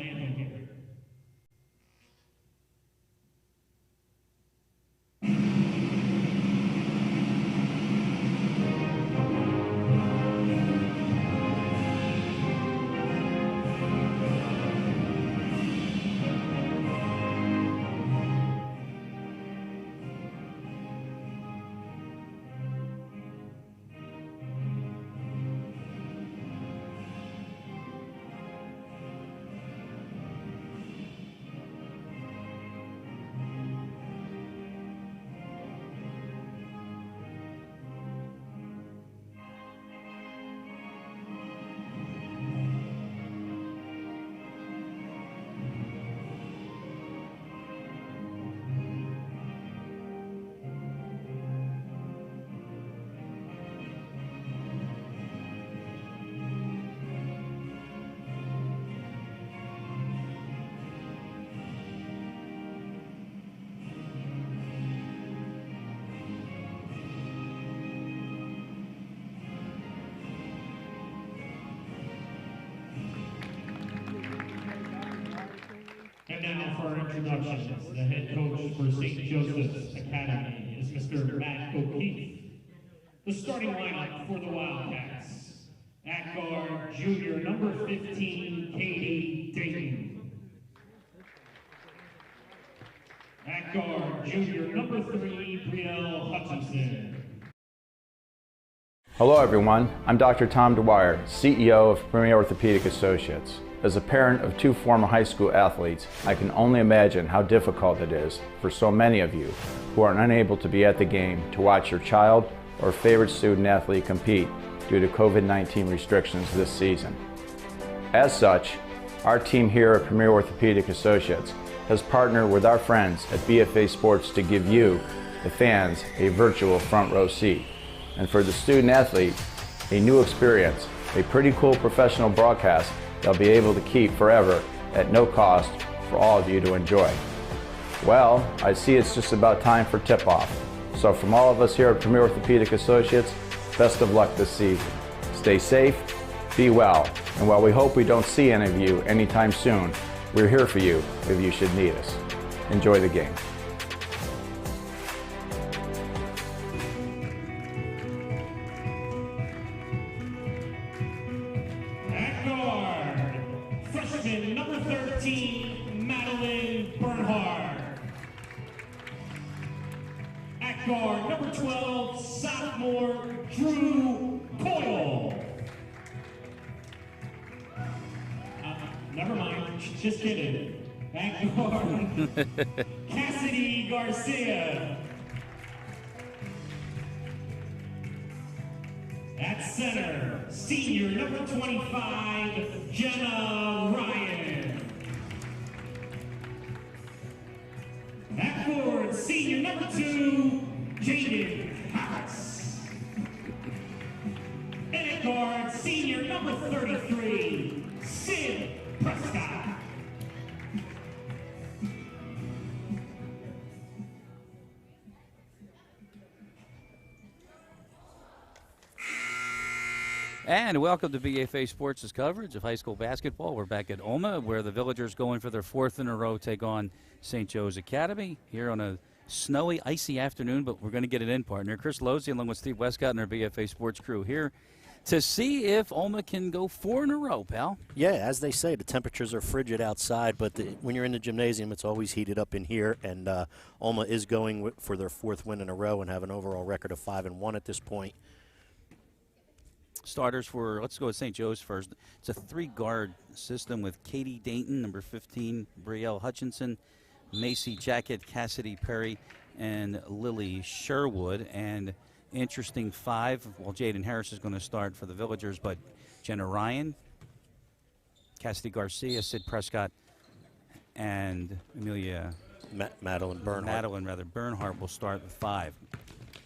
anthem here. And now for our introductions, the head coach for St. Joseph's Academy is Mr. Matt O'Keefe. The starting lineup for the Wildcats: at guard, junior number 15, Katie Dayton. At guard, junior number 3, Brielle Hutchinson. Hello everyone, I'm Dr. Tom Dwyer, CEO of Premier Orthopaedic Associates. As a parent of 2 former high school athletes, I can only imagine how difficult it is for so many of you who are unable to be at the game to watch your child or favorite student athlete compete due to COVID-19 restrictions this season. As such, our team here at Premier Orthopaedic Associates has partnered with our friends at BFA Sports to give you, the fans, a virtual front row seat. And for the student athlete, a new experience, a pretty cool professional broadcast they'll be able to keep forever at no cost for all of you to enjoy. Well, I see it's just about time for tip-off. So from all of us here at Premier Orthopaedic Associates, best of luck this season. Stay safe, be well, and while we hope we don't see any of you anytime soon, we're here for you if you should need us. Enjoy the game. Guard number 12, sophomore Drew Coyle. Never mind, just kidding. At guard, Cassidy Garcia. At center, senior number 25, Jenna Ryan. At forward, senior number 2, Jaden Harris. And at guard, senior number 33, Sid Prescott. And welcome to BFA Sports' coverage of high school basketball. We're back at Olma, where the Villagers, going for their 4th in a row, take on St. Joe's Academy here on a snowy, icy afternoon, but we're going to get it in, partner. Chris Losey, along with Steve Westcott and our BFA Sports crew here to see if Olma can go 4 in a row, pal. Yeah, as they say, the temperatures are frigid outside, but when you're in the gymnasium, it's always heated up in here, and Olma is going for their 4th win in a row and have an overall record of 5-1 at this point. Starters for, let's go with St. Joe's first. It's a 3-guard system with Katie Dayton, number 15, Brielle Hutchinson, Macy Jacket, Cassidy Perry, and Lily Sherwood. And interesting 5, well, Jaden Harris is going to start for the Villagers, but Jenna Ryan, Cassidy Garcia, Sid Prescott, and Amelia Madeline Bernhardt will start with 5.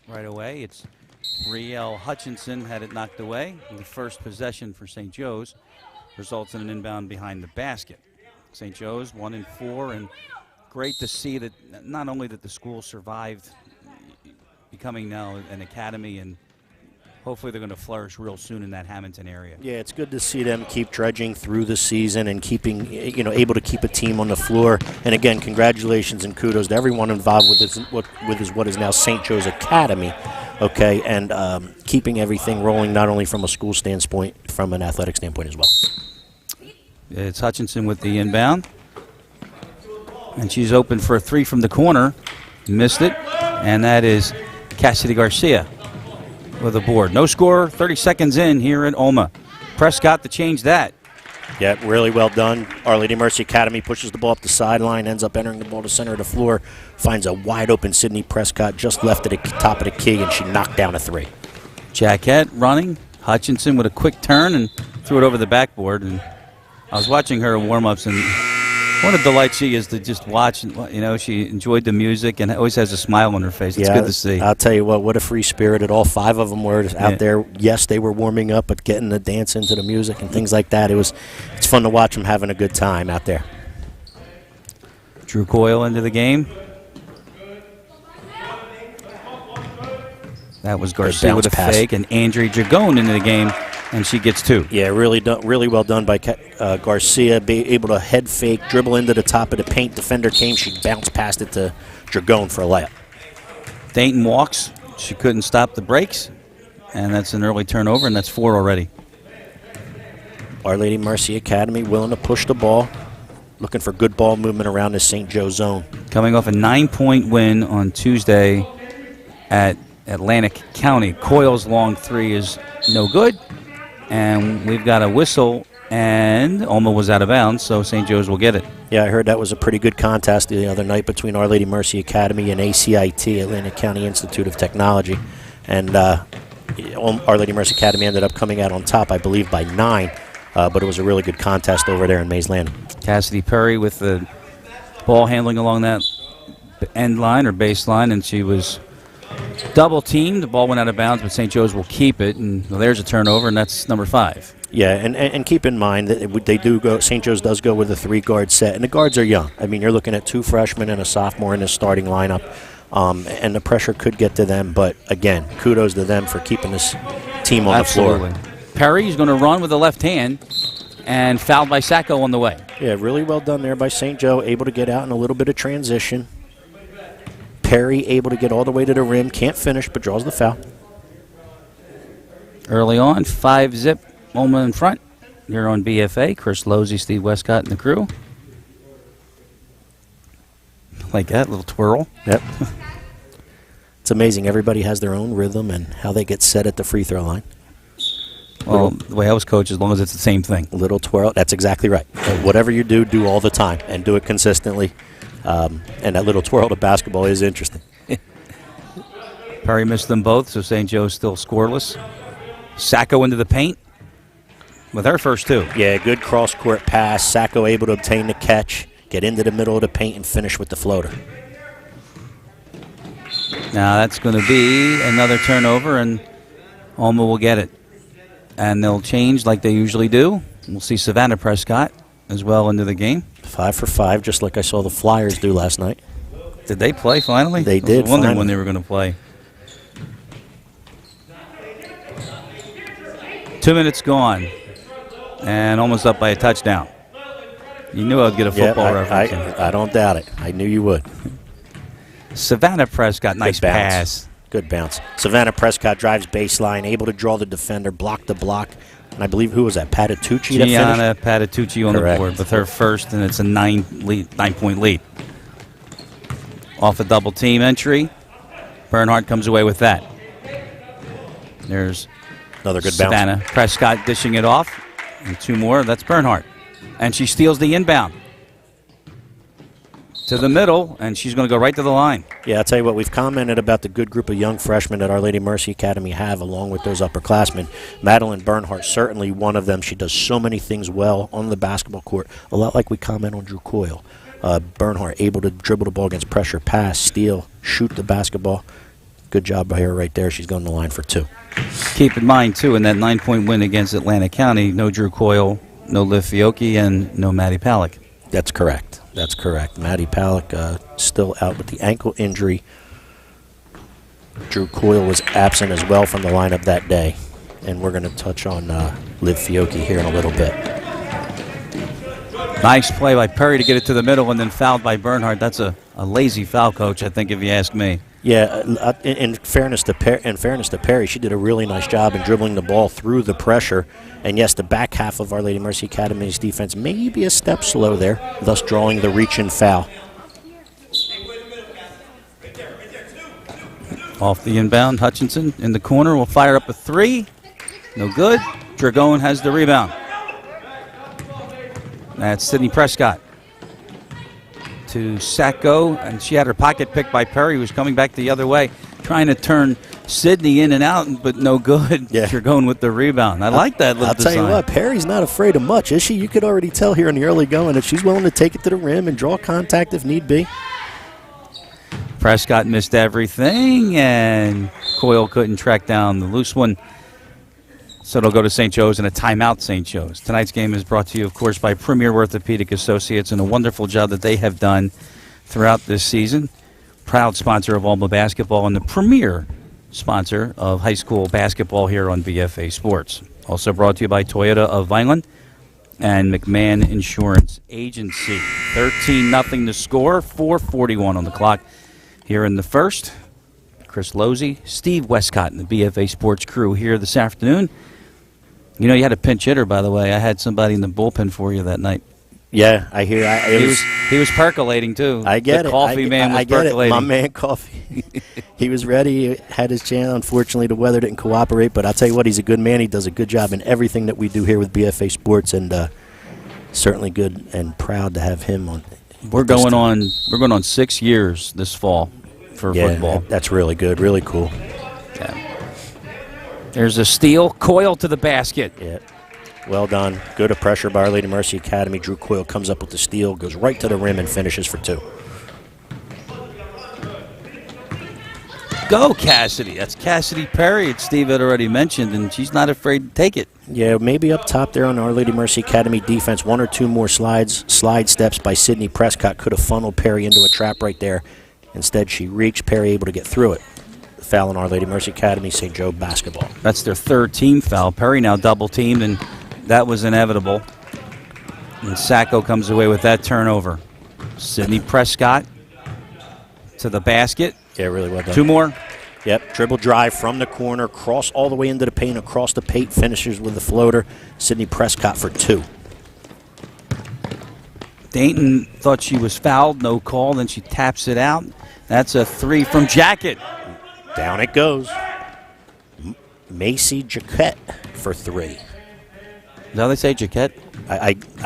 Right away, it's Brielle Hutchinson had it knocked away. The first possession for St. Joe's results in an inbound behind the basket. St. Joe's 1-4, and great to see that not only that the school survived, becoming now an academy and hopefully they're going to flourish real soon in that Hamilton area. Yeah, it's good to see them keep dredging through the season and keeping, able to keep a team on the floor. And again, congratulations and kudos to everyone involved with what is now St. Joe's Academy, okay, and keeping everything rolling not only from a school standpoint, from an athletic standpoint as well. It's Hutchinson with the inbound, and she's open for a three from the corner. Missed it, and that is Cassidy Garcia with a board. No score, 30 seconds in here at Olma. Prescott to change that. Yeah, really well done. Our Lady Mercy Academy pushes the ball up the sideline, ends up entering the ball to center of the floor, finds a wide open Sydney Prescott just left at the top of the key, and she knocked down a three. Jaquette running. Hutchinson with a quick turn and threw it over the backboard. And I was watching her in warm-ups, and what a delight she is to just watch. She enjoyed the music and always has a smile on her face. It's good to see. I'll tell you what a free spirited. All five of them were out there. Yes, they were warming up, but getting the dance into the music and things like that. It's fun to watch them having a good time out there. Drew Coyle into the game. That was Garcia with a fake, and Andrea Dragone into the game, and she gets two. Yeah, really well done by Garcia, be able to head fake, dribble into the top of the paint. Defender came, she bounced past it to Dragone for a layup. Dayton walks. She couldn't stop the breaks, and that's an early turnover, and that's four already. Our Lady Mercy Academy willing to push the ball, looking for good ball movement around the St. Joe zone. Coming off a 9-point win on Tuesday at Atlantic County. Coyle's long three is no good, and we've got a whistle, and Olma was out of bounds, so St. Joe's will get it. Yeah, I heard that was a pretty good contest the other night between Our Lady Mercy Academy and ACIT, Atlantic County Institute of Technology, and Our Lady Mercy Academy ended up coming out on top, I believe, by 9, but it was a really good contest over there in Mays Landing. Cassidy Perry with the ball handling along that end line or baseline, and she was double teamed. The ball went out of bounds, but St. Joe's will keep it, and there's a turnover, and that's number 5. Yeah, and keep in mind that they do go. St. Joe's does go with a 3-guard set, and the guards are young. I mean, you're looking at 2 freshmen and a sophomore in the starting lineup, and the pressure could get to them. But again, kudos to them for keeping this team on the floor. Perry is going to run with the left hand, and fouled by Sacco on the way. Yeah, really well done there by St. Joe, able to get out in a little bit of transition. Perry able to get all the way to the rim, can't finish, but draws the foul. Early on, 5-zip, Olma in front. Here on BFA, Chris Losey, Steve Westcott, and the crew. Like that, little twirl. Yep. It's amazing. Everybody has their own rhythm and how they get set at the free throw line. Well, the way I was coached, as long as it's the same thing. Little twirl, that's exactly right. Whatever you do all the time and do it consistently. And that little twirl to basketball is interesting. Perry missed them both, so St. Joe's still scoreless. Sacco into the paint with her first 2. Yeah, good cross-court pass. Sacco able to obtain the catch, get into the middle of the paint, and finish with the floater. Now that's going to be another turnover, and Olma will get it. And they'll change like they usually do. We'll see Savannah Prescott as well into the game. 5 for 5, just like I saw the Flyers do last night. Did they play finally? They did. I was wondering when they were going to play. 2 minutes gone, and almost up by a touchdown. You knew I'd get a football reference. I don't doubt it. I knew you would. Savannah Prescott, nice pass. Good bounce. Savannah Prescott drives baseline, able to draw the defender, block the block. And I believe, who was that, Patitucci? Gianna Patitucci on the board with her first, and it's a 9-point lead. Off a double team entry. Bernhardt comes away with that. There's another good Savannah bounce. Prescott dishing it off. And 2 more, that's Bernhardt. And she steals the inbound to the middle, and she's going to go right to the line. Yeah, I'll tell you what, we've commented about the good group of young freshmen that Our Lady Mercy Academy have, along with those upperclassmen. Madeline Bernhardt, certainly one of them. She does so many things well on the basketball court, a lot like we comment on Drew Coyle. Bernhardt able to dribble the ball against pressure, pass, steal, shoot the basketball. Good job by her right there. She's going to the line for 2. Keep in mind, too, in that 9-point win against Atlantic County, no Drew Coyle, no Liv Fiocchi, and no Maddie Palick. That's correct. That's correct. Maddie Palick still out with the ankle injury. Drew Coyle was absent as well from the lineup that day. And we're going to touch on Liv Fiocchi here in a little bit. Nice play by Perry to get it to the middle and then fouled by Bernhardt. That's a lazy foul, Coach, I think, if you ask me. Yeah, in fairness to Perry, she did a really nice job in dribbling the ball through the pressure. And yes, the back half of Our Lady Mercy Academy's defense may be a step slow there, thus drawing the reach-in foul. Off the inbound, Hutchinson in the corner will fire up a three. No good. Dragone has the rebound. That's Sydney Prescott to Sacco, and she had her pocket picked by Perry, who was coming back the other way, trying to turn Sydney in and out, but no good. Yeah. Dragone with the rebound. I like that little design. I'll tell you what, Perry's not afraid of much, is she? You could already tell here in the early going that she's willing to take it to the rim and draw contact if need be. Prescott missed everything, and Coyle couldn't track down the loose one. So it'll go to St. Joe's and a timeout, St. Joe's. Tonight's game is brought to you, of course, by Premier Orthopaedic Associates and a wonderful job that they have done throughout this season. Proud sponsor of Olma basketball and the premier sponsor of high school basketball here on BFA Sports. Also brought to you by Toyota of Vineland and McMahon Insurance Agency. 13-0 the score, 4:41 on the clock here in the first. Chris Losey, Steve Westcott, and the BFA Sports crew here this afternoon. You know, you had a pinch hitter, by the way. I had somebody in the bullpen for you that night. Yeah, I hear. He was percolating, too. I get the it. Coffee man was percolating. My man, Coffee. He was ready. He had his chance. Unfortunately, the weather didn't cooperate. But I'll tell you what, he's a good man. He does a good job in everything that we do here with BFA Sports, and certainly good and proud to have him on. We're going on 6 years this fall for football. That's really good. Really cool. Yeah. There's a steal. Coyle to the basket. Yeah. Well done. Good pressure by Our Lady Mercy Academy. Drew Coyle comes up with the steal, goes right to the rim, and finishes for two. Go, Cassidy. That's Cassidy Perry, Steve had already mentioned, and she's not afraid to take it. Yeah, maybe up top there on Our Lady Mercy Academy defense, one or two more slide steps by Sydney Prescott could have funneled Perry into a trap right there. Instead, she reached. Perry able to get through it. Foul on Our Lady Mercy Academy, St. Joe basketball. That's their third team foul. Perry now double-teamed, and that was inevitable. And Sacco comes away with that turnover. Sydney Prescott to the basket. Yeah, really well done. Two more. Yep, dribble drive from the corner, cross all the way into the paint, across the paint, finishes with the floater. Sydney Prescott for two. Dayton thought she was fouled, no call, then she taps it out. That's a three from Jacket. Down it goes. Macy Jaquette for three. Is that how they say Jaquette?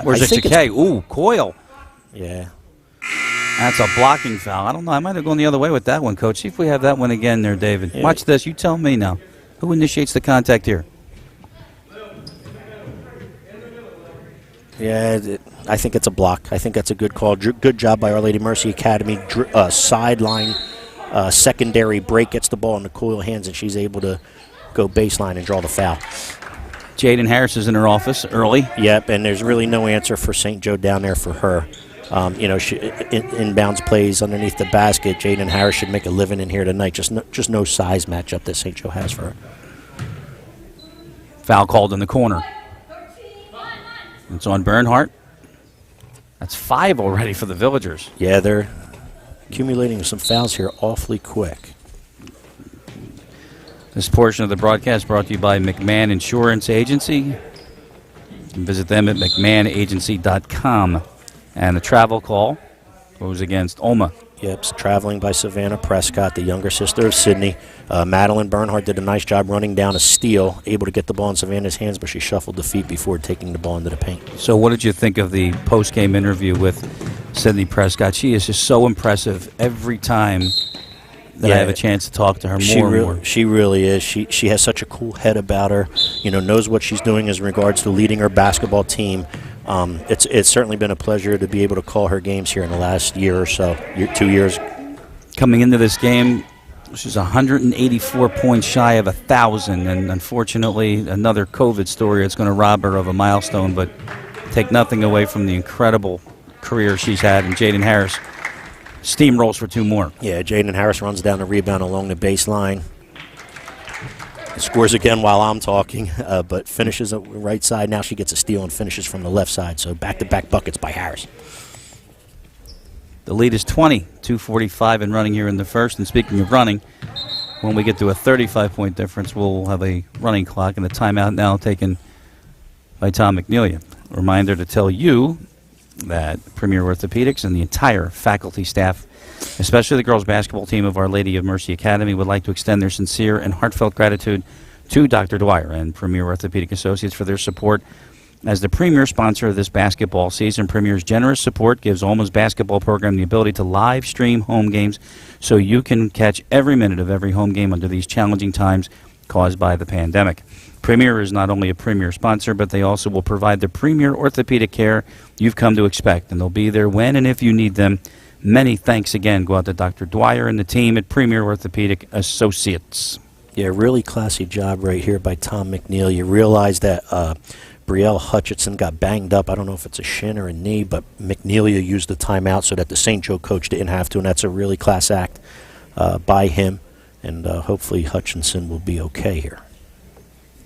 Where's it? Jaquette? Ooh, Coyle. Yeah. That's a blocking foul. I don't know. I might have gone the other way with that one, Coach. See if we have that one again there, David. Yeah. Watch this. You tell me now. Who initiates the contact here? Yeah, I think it's a block. I think that's a good call. Good job by Our Lady Mercy Academy. Sideline secondary break, gets the ball in the Coyle hands, and she's able to go baseline and draw the foul. Jaden Harris is in her office early. Yep, and there's really no answer for St. Joe down there for her. She inbounds plays underneath the basket. Jaden Harris should make a living in here tonight. Just no size matchup that St. Joe has for her. Foul called in the corner. It's on Bernhardt. That's 5 already for the Villagers. Yeah, they're accumulating some fouls here awfully quick. This portion of the broadcast brought to you by McMahon Insurance Agency. You can visit them at McMahonAgency.com. And the travel call goes against Olma. Yep, traveling by Savannah Prescott, the younger sister of Sydney. Madeline Bernhardt did a nice job running down a steal, able to get the ball in Savannah's hands, but she shuffled the feet before taking the ball into the paint. So what did you think of the post-game interview with Sydney Prescott? She is just so impressive every time that I have a chance to talk to her more. She really is. She has such a cool head about her, knows what she's doing as regards to leading her basketball team. It's certainly been a pleasure to be able to call her games here in the last year or so, 2 years. Coming into this game, she's 184 points shy of 1,000, and unfortunately another COVID story that's going to rob her of a milestone, but take nothing away from the incredible career she's had. And Jaden Harris steamrolls for 2 more. Yeah, Jaden Harris runs down the rebound along the baseline. Scores again while I'm talking, but finishes on the right side. Now she gets a steal and finishes from the left side. So back-to-back buckets by Harris. The lead is 20, 2:45 and running here in the first. And speaking of running, when we get to a 35-point difference, we'll have a running clock and a timeout now taken by Tom McNelia. Reminder to tell you that Premier Orthopedics and the entire faculty staff, especially the girls basketball team of Our Lady of Mercy Academy, would like to extend their sincere and heartfelt gratitude to Dr. Dwyer and Premier Orthopaedic Associates for their support. As the premier sponsor of this basketball season, Premier's generous support gives Olma's basketball program the ability to live stream home games so you can catch every minute of every home game under these challenging times caused by the pandemic. Premier is not only a premier sponsor, but they also will provide the premier orthopedic care you've come to expect, and they'll be there when and if you need them. Many thanks again go out to Dr. Dwyer and the team at Premier Orthopaedic Associates. Yeah, really classy job right here by Tom McNeil. You realize that Brielle Hutchinson got banged up. I don't know if it's a shin or a knee, but McNelia used the timeout so that the St. Joe coach didn't have to, and that's a really class act by him. And hopefully Hutchinson will be okay here.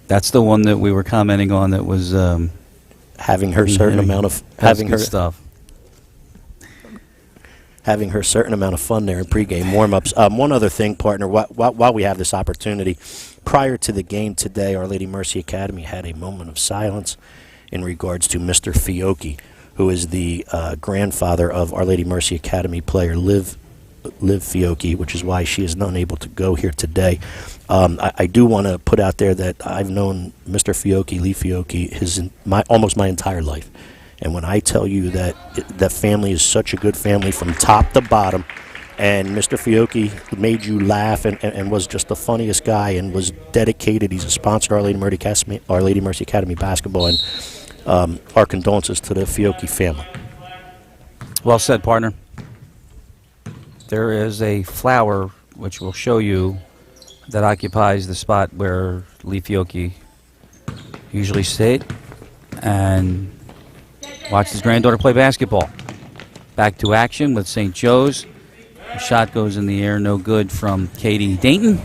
That's the one that we were commenting on that was having her certain amount of stuff. Having her certain amount of fun there in pregame warm-ups. One other thing, partner, while we have this opportunity, prior to the game today, Our Lady Mercy Academy had a moment of silence in regards to Mr. Fiocchi, who is the grandfather of Our Lady Mercy Academy player Liv Fiocchi, which is why she is unable to go here today. I do want to put out there that I've known Mr. Fiocchi, Lee Fiocchi, almost my entire life. And when I tell you that that family is such a good family from top to bottom, and Mr. Fiocchi made you laugh and was just the funniest guy and was dedicated. He's a sponsor of Our Lady Mercy Academy basketball, and our condolences to the Fiocchi family. Well said, partner. There is a flower which will show you that occupies the spot where Lee Fiocchi usually stayed and watched his granddaughter play basketball. Back to action with St. Joe's. The shot goes in the air, no good from Katie Dayton.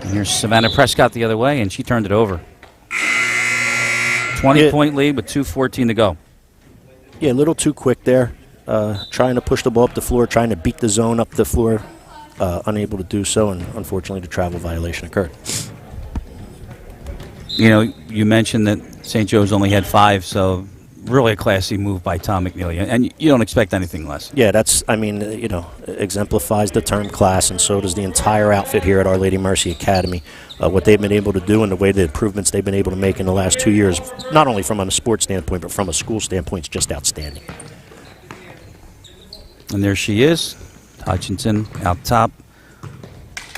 And here's Savannah Prescott the other way, and she turned it over. 20-point lead with 2:14 to go. Yeah, a little too quick there. Trying to push the ball up the floor, trying to beat the zone up the floor. Unable to do so, and unfortunately the travel violation occurred. You know, you mentioned that St. Joe's only had 5, so really a classy move by Tom McNelia, and you don't expect anything less. Yeah, that's, exemplifies the term class, and so does the entire outfit here at Our Lady Mercy Academy. What they've been able to do and the way the improvements they've been able to make in the last 2 years, not only from a sports standpoint, but from a school standpoint, is just outstanding. And there she is, Hutchinson out top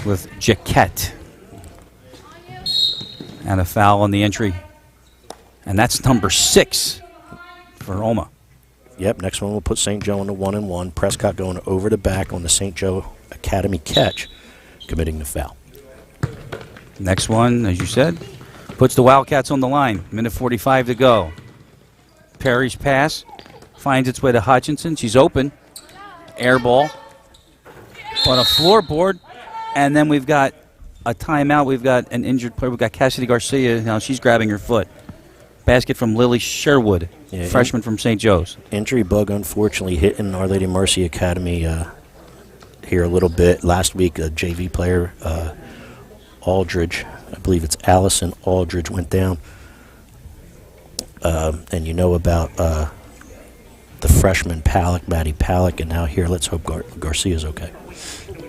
with Jaquette. And a foul on the entry. And that's number 6 for Olma. Yep, next one will put St. Joe on the 1-and-1. Prescott going over the back on the St. Joe Academy catch, committing the foul. Next one, as you said, puts the Wildcats on the line. Minute 45 to go. Perry's pass finds its way to Hutchinson. She's open. Air ball on a floorboard. And then we've got a timeout. We've got an injured player. We've got Cassidy Garcia. Now she's grabbing her foot. Basket from Lily Sherwood, freshman from St. Joe's. Injury bug, unfortunately, hitting Our Lady Mercy Academy here a little bit. Last week, a JV player, Aldridge, I believe it's Allison Aldridge, went down. And you know about the freshman Maddie Palak, and now here, let's hope Garcia's okay.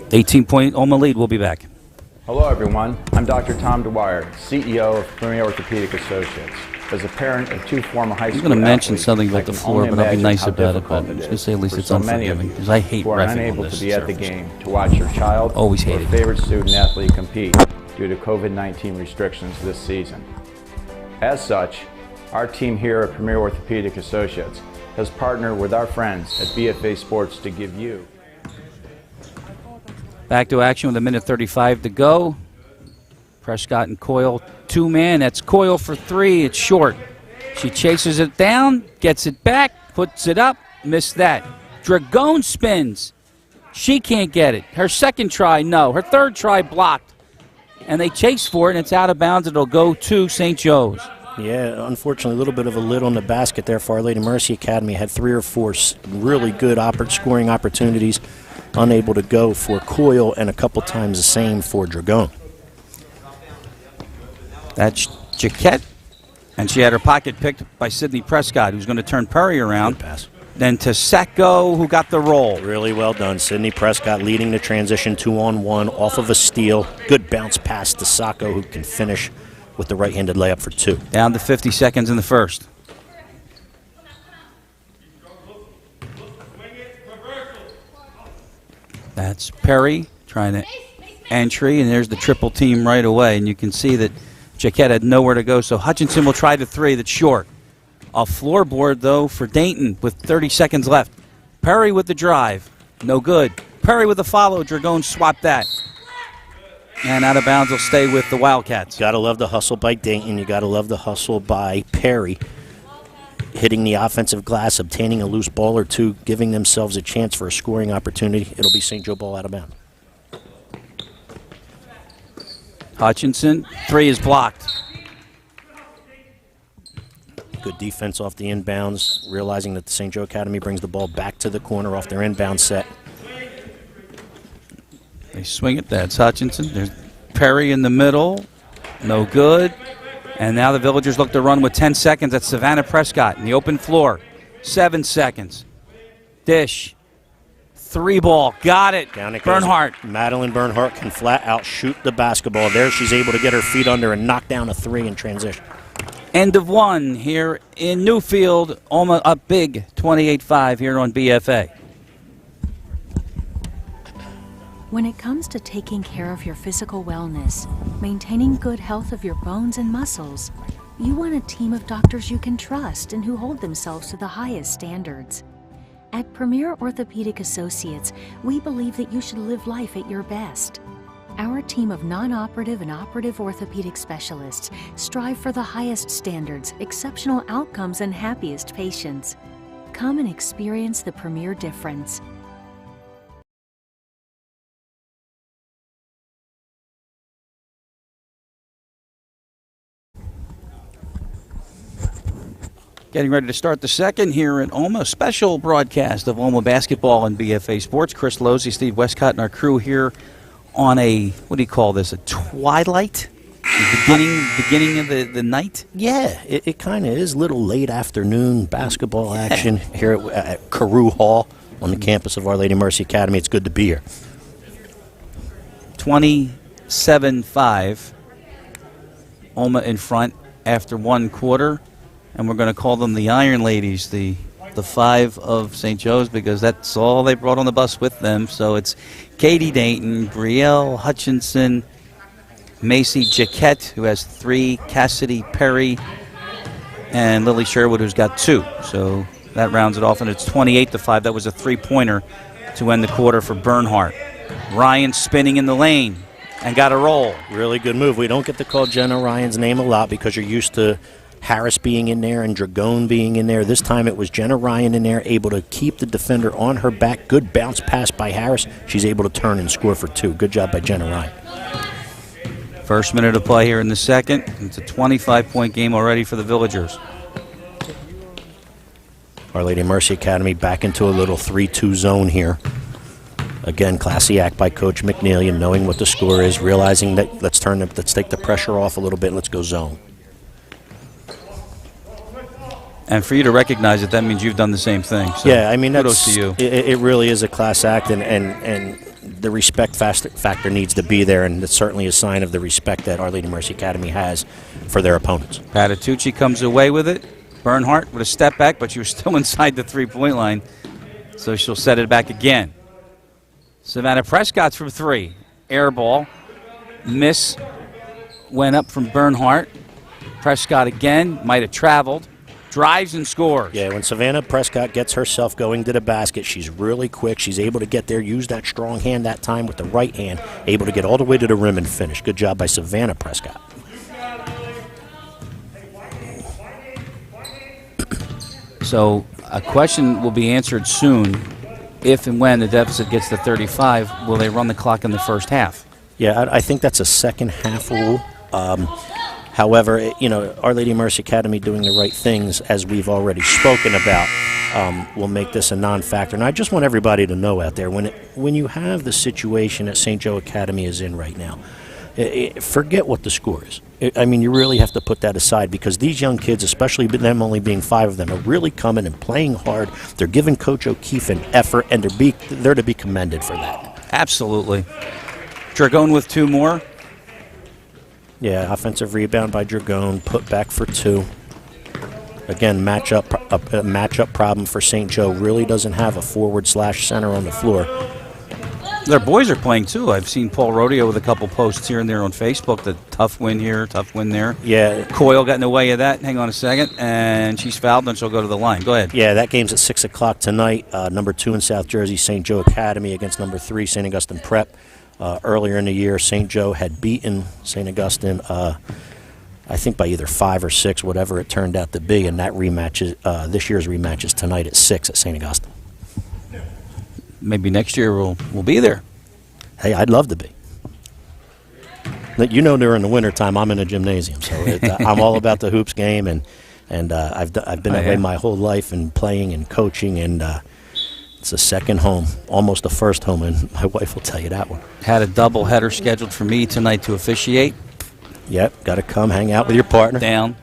18-point Olma lead. We'll be back. Hello, everyone. I'm Dr. Tom Dwyer, CEO of Premier Orthopaedic Associates. As a parent of 2 former high school I'm going to mention athletes, something about the floor, but I'll be nice about it. But I'm is going to say at least for it's so many of unforgiving, you because I hate who are reffing unable on to this be at the surface. game to watch your child Always or hated it. favorite student athlete compete due to COVID-19 restrictions this season. As such, our team here at Premier Orthopaedic Associates has partnered with our friends at BFA Sports to give you. Back to action with a minute 35 to go. Prescott and Coyle, 2-man. That's Coyle for 3. It's short. She chases it down, gets it back, puts it up, missed that. Dragone spins, She can't get it. Her second try, no. Her third try, blocked. And they chase for it, and it's out of bounds. It'll go to St. Joe's. Yeah, unfortunately, a little bit of a lid on the basket there for Our Lady Mercy Academy. Had 3 or 4 really good scoring opportunities. Unable to go for Coyle, and a couple times the same for Dragon. That's Jaquette, and she had her pocket picked by Sydney Prescott, who's going to turn Perry around. Good pass. Then to Sacco, who got the roll. Really well done. Sydney Prescott leading the transition 2-on-1 off of a steal. Good bounce pass to Sacco, who can finish with the right-handed layup for 2. Down to 50 seconds in the first. That's Perry trying to entry, and there's the triple team right away. And you can see that Jaquette had nowhere to go, so Hutchinson will try the 3 that's short. A floorboard, though, for Dayton with 30 seconds left. Perry with the drive. No good. Perry with the follow. Dragon swapped that. And out of bounds will stay with the Wildcats. Got to love the hustle by Dayton. You got to love the hustle by Perry. Hitting the offensive glass, obtaining a loose ball or 2, giving themselves a chance for a scoring opportunity. It'll be St. Joe ball out of bounds. Hutchinson, 3 is blocked. Good defense off the inbounds, realizing that the St. Joe Academy brings the ball back to the corner off their inbound set. They swing it. That's Hutchinson. There's Perry in the middle. No good. And now the Villagers look to run with 10 seconds. That's Savannah Prescott in the open floor. 7 seconds. Dish. 3 ball. Got it. Down it goes. Bernhardt. Madeline Bernhardt can flat out shoot the basketball. There she's able to get her feet under and knock down a 3 in transition. End of 1 here in Newfield. Olma up big, 28-5 here on BFA. When it comes to taking care of your physical wellness, maintaining good health of your bones and muscles, you want a team of doctors you can trust and who hold themselves to the highest standards. At Premier Orthopaedic Associates, we believe that you should live life at your best. Our team of non-operative and operative orthopedic specialists strive for the highest standards, exceptional outcomes, and happiest patients. Come and experience the Premier difference. Getting ready to start the second here at Olma. Special broadcast of Olma basketball and BFA Sports. Chris Losey, Steve Westcott, and our crew here on a, what do you call this, a twilight? Beginning of the night? Yeah, it kind of is. Little late afternoon basketball action here at Carew Hall on the campus of Our Lady Mercy Academy. It's good to be here. 27-5. Olma in front after 1 quarter. And we're going to call them the Iron Ladies, the 5 of St. Joe's, because that's all they brought on the bus with them. So it's Katie Dayton, Brielle Hutchinson, Macy Jaquette, who has 3, Cassidy Perry, and Lily Sherwood, who's got 2. So that rounds it off, and it's 28-5. That was a 3-pointer to end the quarter for Bernhardt. Ryan spinning in the lane and got a roll. Really good move. We don't get to call Jenna Ryan's name a lot because you're used to Harris being in there and Dragon being in there. This time it was Jenna Ryan in there, able to keep the defender on her back. Good bounce pass by Harris. She's able to turn and score for 2. Good job by Jenna Ryan. First minute of play here in the second. It's a 25-point game already for the Villagers. Our Lady Mercy Academy back into a little 3-2 zone here. Again, classy act by Coach McNeely, knowing what the score is, realizing that let's take the pressure off a little bit and let's go zone. And for you to recognize it, that means you've done the same thing. So yeah, I mean, kudos to you. It really is a class act, and the respect factor needs to be there, and it's certainly a sign of the respect that Our Lady Mercy Academy has for their opponents. Patitucci comes away with it. Bernhardt with a step back, but she was still inside the 3-point line, so she'll set it back again. Savannah Prescott's from 3. Air ball. Miss went up from Bernhardt. Prescott again, might have traveled. Drives and scores. Yeah, when Savannah Prescott gets herself going to the basket, she's really quick. She's able to get there, use that strong hand that time with the right hand, able to get all the way to the rim and finish. Good job by Savannah Prescott. So a question will be answered soon. if and when the deficit gets to 35, will they run the clock in the first half? Yeah, I think that's a second half rule. However, Our Lady Mercy Academy doing the right things, as we've already spoken about, will make this a non-factor. And I just want everybody to know out there, when you have the situation that St. Joe Academy is in right now, forget what the score is. You really have to put that aside, because these young kids, especially them only being 5 of them, are really coming and playing hard. They're giving Coach O'Keefe an effort, and they're to be commended for that. Absolutely. Dragone with 2 more. Yeah, offensive rebound by Dragone, put back for 2. Again, matchup problem for St. Joe. Really doesn't have a forward/center on the floor. Their boys are playing too. I've seen Paul Rodeo with a couple posts here and there on Facebook. The tough win here, tough win there. Yeah. Coyle got in the way of that. Hang on a second. And she's fouled, and she'll go to the line. Go ahead. Yeah, that game's at 6 o'clock tonight. Number 2 in South Jersey, St. Joe Academy, against number 3, St. Augustine Prep. Earlier in the year, St. Joe had beaten St. Augustine, I think by either 5 or 6, whatever it turned out to be, and that rematch this year's rematch is tonight at 6 at St. Augustine. Maybe next year we'll be there. Hey, I'd love to be. During the wintertime, I'm in a gymnasium, so I'm all about the hoops game, and I've been that way my whole life, and playing and coaching, and it's a second home, almost a first home, and my wife will tell you that one. Had a double header scheduled for me tonight to officiate. Yep, got to come hang out with your partner. Down,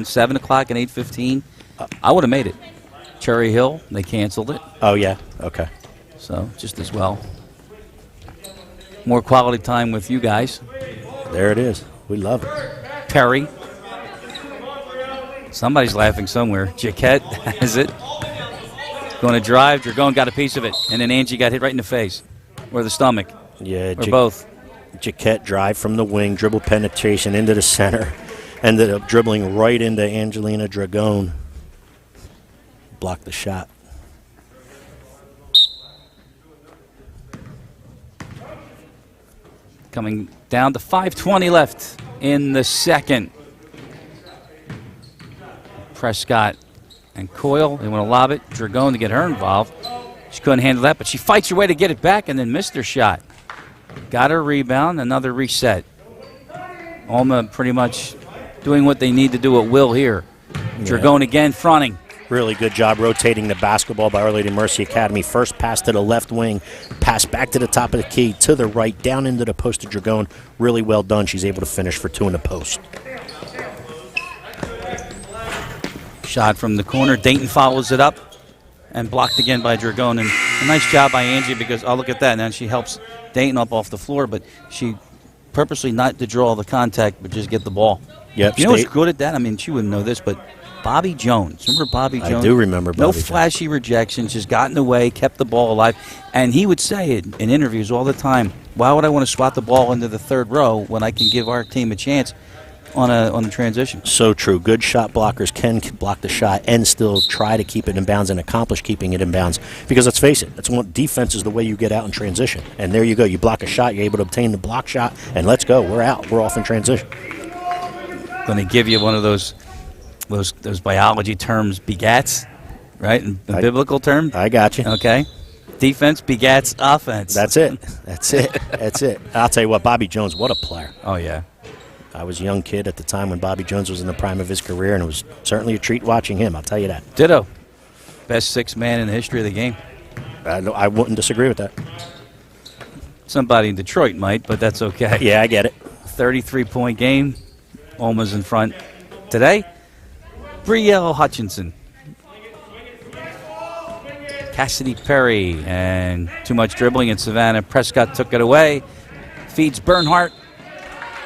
7 o'clock and 8:15. I would have made it. Cherry Hill, they canceled it. Oh, yeah, okay. So, just as well. More quality time with you guys. There it is. We love it. Perry. Somebody's laughing somewhere. Jaquette has it. Going to drive. Dragone got a piece of it. And then Angie got hit right in the face. Or the stomach. Yeah. Or both. Jaquette drive from the wing, dribble penetration into the center. Ended up dribbling right into Angelina Dragone. Blocked the shot. Coming down to 5:20 left in the second. Prescott and Coyle, they want to lob it. Dragone to get her involved. She couldn't handle that, but she fights her way to get it back and then missed her shot. Got her rebound, another reset. Olma pretty much doing what they need to do at will here. Dragone again fronting. Really good job rotating the basketball by Our Lady Mercy Academy. First pass to the left wing, pass back to the top of the key, to the right, down into the post of Dragone. Really well done. She's able to finish for 2 in the post. Shot from the corner. Dayton follows it up and blocked again by Dragone. And a nice job by Angie, because, oh, look at that. Now she helps Dayton up off the floor, but she purposely not to draw the contact, but just get the ball. Yep. You know who's good at that? I mean, she wouldn't know this, but Bobby Jones. Remember Bobby Jones? I do remember Bobby No Jones. flashy rejections, just got in the way, kept the ball alive. And he would say it in interviews all the time, why would I want to swat the ball into the third row when I can give our team a chance on a transition? So true. Good shot blockers can block the shot and still try to keep it in bounds and accomplish keeping it in bounds. Because let's face it, that's what defense is, the way you get out in transition. And there you go. You block a shot, you're able to obtain the block shot, and let's go. We're out. We're off in transition. When they give you one of those biology terms, begats, right? In biblical terms. I got you. Okay. Defense begats offense. That's it. That's it. That's it. I'll tell you what, Bobby Jones, what a player. Oh, yeah. I was a young kid at the time when Bobby Jones was in the prime of his career, and it was certainly a treat watching him, I'll tell you that. Ditto. Best 6 man in the history of the game. I wouldn't disagree with that. Somebody in Detroit might, but that's okay. Yeah, I get it. 33-point game. Olma's in front today. Brielle Hutchinson. Cassidy Perry, and too much dribbling, and Savannah Prescott took it away. Feeds Bernhardt,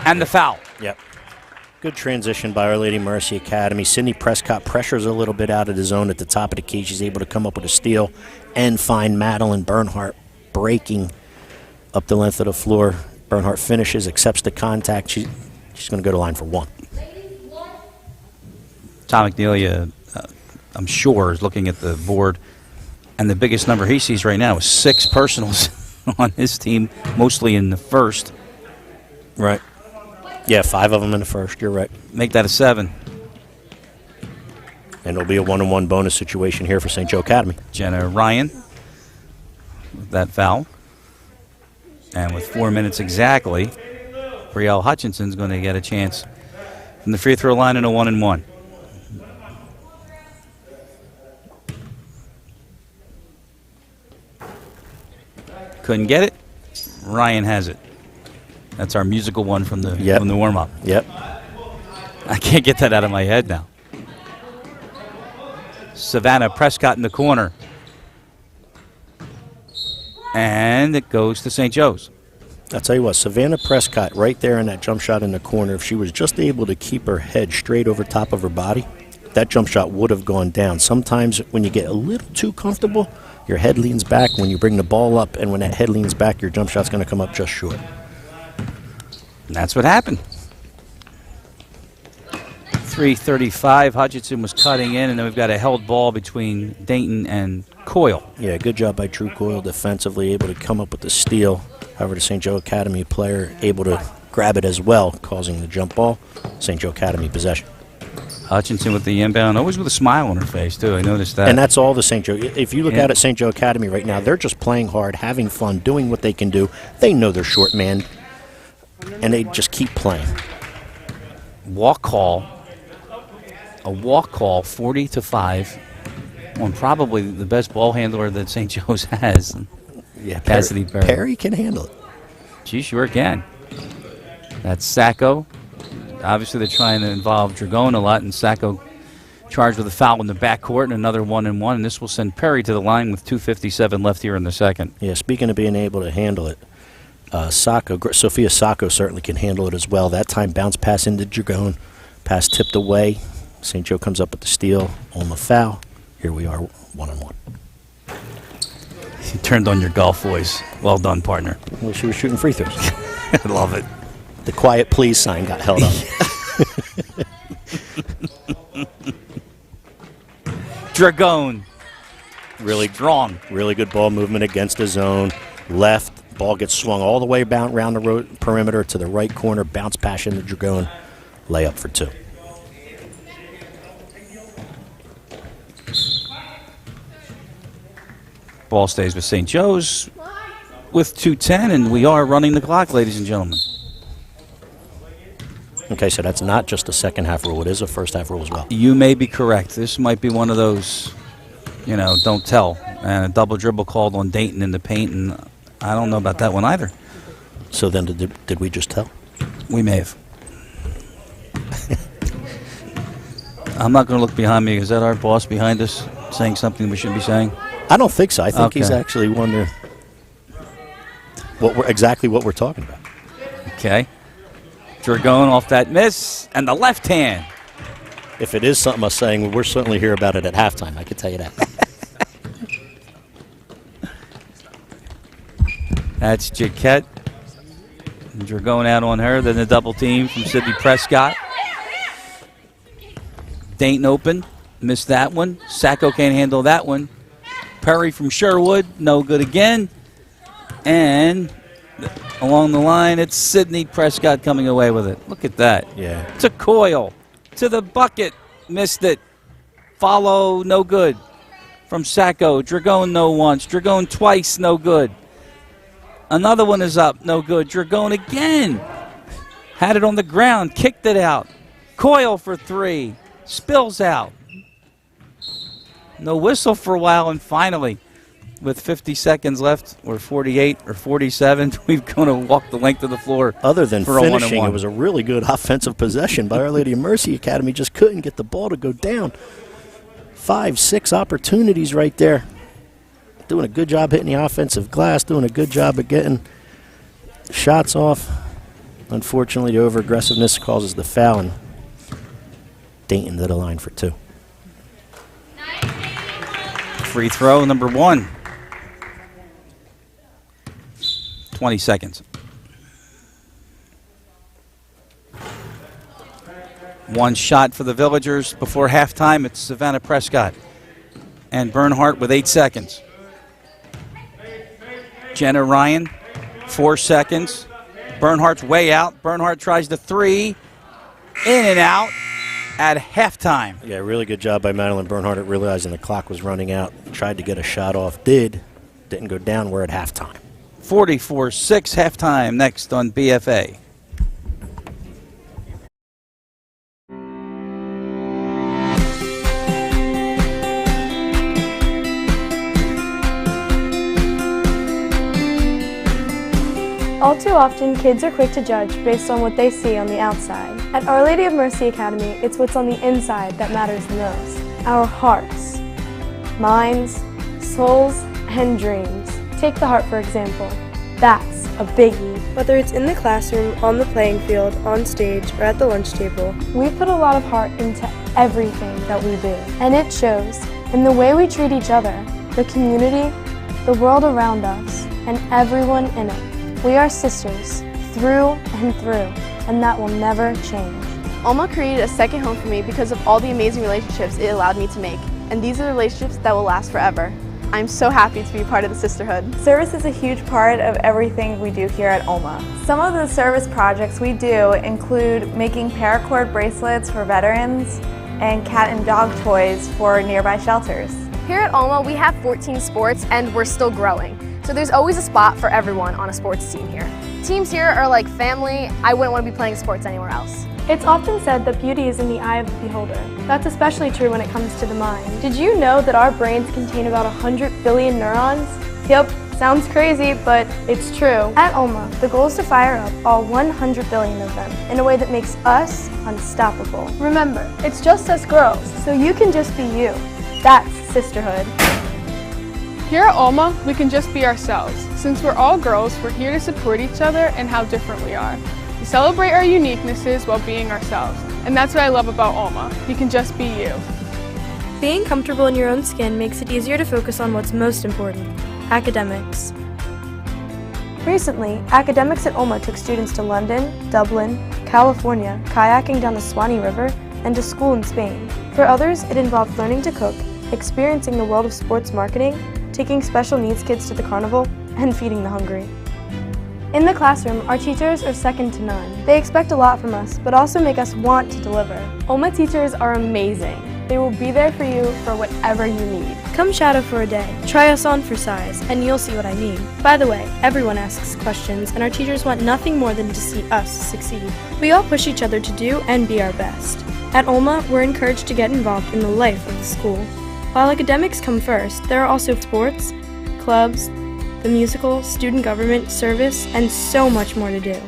and the foul. Yep. Good transition by Our Lady Mercy Academy. Sydney Prescott pressures a little bit out of the zone at the top of the key. She's able to come up with a steal and find Madeline Bernhardt breaking up the length of the floor. Bernhardt finishes, accepts the contact. She's going to go to line for 1. Tom McNelia, I'm sure, is looking at the board, and the biggest number he sees right now is 6 personals on his team, mostly in the first. Right. Yeah, 5 of them in the first. You're right. Make that a 7. And it'll be a 1-on-1 bonus situation here for St. Joe Academy. Jenna Ryan that foul. And with 4 minutes exactly, Brielle Hutchinson's going to get a chance from the free throw line in a 1-and-1. Couldn't get it. Ryan has it. That's our musical one from the warm-up. Yep. I can't get that out of my head now. Savannah Prescott in the corner. And it goes to St. Joe's. I'll tell you what, Savannah Prescott right there in that jump shot in the corner, if she was just able to keep her head straight over top of her body, that jump shot would have gone down. Sometimes when you get a little too comfortable, your head leans back when you bring the ball up, and when that head leans back, your jump shot's going to come up just short. And that's what happened. 3:35, Hutchinson was cutting in, and then we've got a held ball between Dayton and Coyle. Yeah, good job by True Coyle defensively, able to come up with the steal. However, the St. Joe Academy player able to grab it as well, causing the jump ball. St. Joe Academy possession. Hutchinson with the inbound, always with a smile on her face, too. I noticed that. And that's all the St. Joe. If you look out at St. Joe Academy right now, they're just playing hard, having fun, doing what they can do. They know they're short man, and they just keep playing. Walk call. A walk call, 40-5, on probably the best ball handler that St. Joe's has. Yeah, Cassidy Perry. Perry can handle it. She sure can. That's Sacco. Obviously, they're trying to involve Dragone a lot, and Sacco charged with a foul in the backcourt and another 1-and-1, and this will send Perry to the line with 2:57 left here in the second. Yeah, speaking of being able to handle it, Sophia Sacco certainly can handle it as well. That time, bounce pass into Dragone, pass tipped away. St. Joe comes up with the steal, Olma foul. Here we are, 1-on-1. You turned on your golf voice. Well done, partner. Well, she was shooting free throws. I love it. The quiet please sign got held up. Dragone. Really strong. Really good ball movement against the zone. Left, ball gets swung all the way around the perimeter to the right corner. Bounce pass into Dragone. Layup for 2. Ball stays with St. Joe's with 2:10, and we are running the clock, ladies and gentlemen. Okay, so that's not just a second half rule. It is a first half rule as well. You may be correct. This might be one of those, don't tell. And a double dribble called on Dayton in the paint, and I don't know about that one either. So then did we just tell? We may have. I'm not going to look behind me. Is that our boss behind us saying something we shouldn't be saying? I don't think so. I think he's actually wondering exactly what we're talking about. Okay. Dragone off that miss, and the left hand. If it is something I'm saying, we're certainly hear about it at halftime. I can tell you that. That's Jaquette. Dragone out on her. Then the double team from Sydney Prescott. Dayton open. Missed that one. Sacco can't handle that one. Perry from Sherwood, no good again. And along the line, it's Sydney Prescott coming away with it. Look at that. Yeah. To Coyle. To the bucket. Missed it. Follow, no good. From Sacco. Dragone, no once. Dragone twice, no good. Another one is up, no good. Dragone again. Had it on the ground, kicked it out. Coyle for 3. Spills out. No whistle for a while, and finally, with 50 seconds left, or 48 or 47, we're going to walk the length of the floor. Other than for finishing, it was a really good offensive possession by Our Lady of Mercy Academy. Just couldn't get the ball to go down. 5, 6 opportunities right there. Doing a good job hitting the offensive glass, doing a good job of getting shots off. Unfortunately, the over-aggressiveness causes the foul, and Dayton to the line for 2. Free throw number 1. 20 seconds. One shot for the Villagers before halftime. It's Savannah Prescott and Bernhardt with 8 seconds. Jenna Ryan, 4 seconds. Bernhardt's way out. Bernhardt tries the 3. In and out at halftime. Yeah, really good job by Madeline Bernhardt at realizing the clock was running out. Tried to get a shot off. Did didn't go down. We're at halftime. 44-6 halftime next on BFA. All too often, kids are quick to judge based on what they see on the outside. At Our Lady of Mercy Academy, it's what's on the inside that matters the most. Our hearts, minds, souls, and dreams. Take the heart, for example. That's a biggie. Whether it's in the classroom, on the playing field, on stage, or at the lunch table, we put a lot of heart into everything that we do. And it shows in the way we treat each other, the community, the world around us, and everyone in it. We are sisters, through and through, and that will never change. Olma created a second home for me because of all the amazing relationships it allowed me to make, and these are the relationships that will last forever. I'm so happy to be part of the sisterhood. Service is a huge part of everything we do here at Olma. Some of the service projects we do include making paracord bracelets for veterans and cat and dog toys for nearby shelters. Here at Olma, we have 14 sports and we're still growing. So there's always a spot for everyone on a sports team here. Teams here are like family. I wouldn't want to be playing sports anywhere else. It's often said that beauty is in the eye of the beholder. That's especially true when it comes to the mind. Did you know that our brains contain about 100 billion neurons? Yep, sounds crazy, but it's true. At Olma, the goal is to fire up all 100 billion of them in a way that makes us unstoppable. Remember, it's just us girls, so you can just be you. That's sisterhood. Here at Olma, we can just be ourselves. Since we're all girls, we're here to support each other and how different we are. We celebrate our uniquenesses while being ourselves. And that's what I love about Olma. You can just be you. Being comfortable in your own skin makes it easier to focus on what's most important, academics. Recently, academics at Olma took students to London, Dublin, California, kayaking down the Swanee River, and to school in Spain. For others, it involved learning to cook, experiencing the world of sports marketing, taking special needs kids to the carnival, and feeding the hungry. In the classroom, our teachers are second to none. They expect a lot from us, but also make us want to deliver. Olma teachers are amazing. They will be there for you for whatever you need. Come shadow for a day, try us on for size, and you'll see what I mean. By the way, everyone asks questions, and our teachers want nothing more than to see us succeed. We all push each other to do and be our best. At Olma, we're encouraged to get involved in the life of the school. While academics come first, there are also sports, clubs, the musical, student government, service, and so much more to do.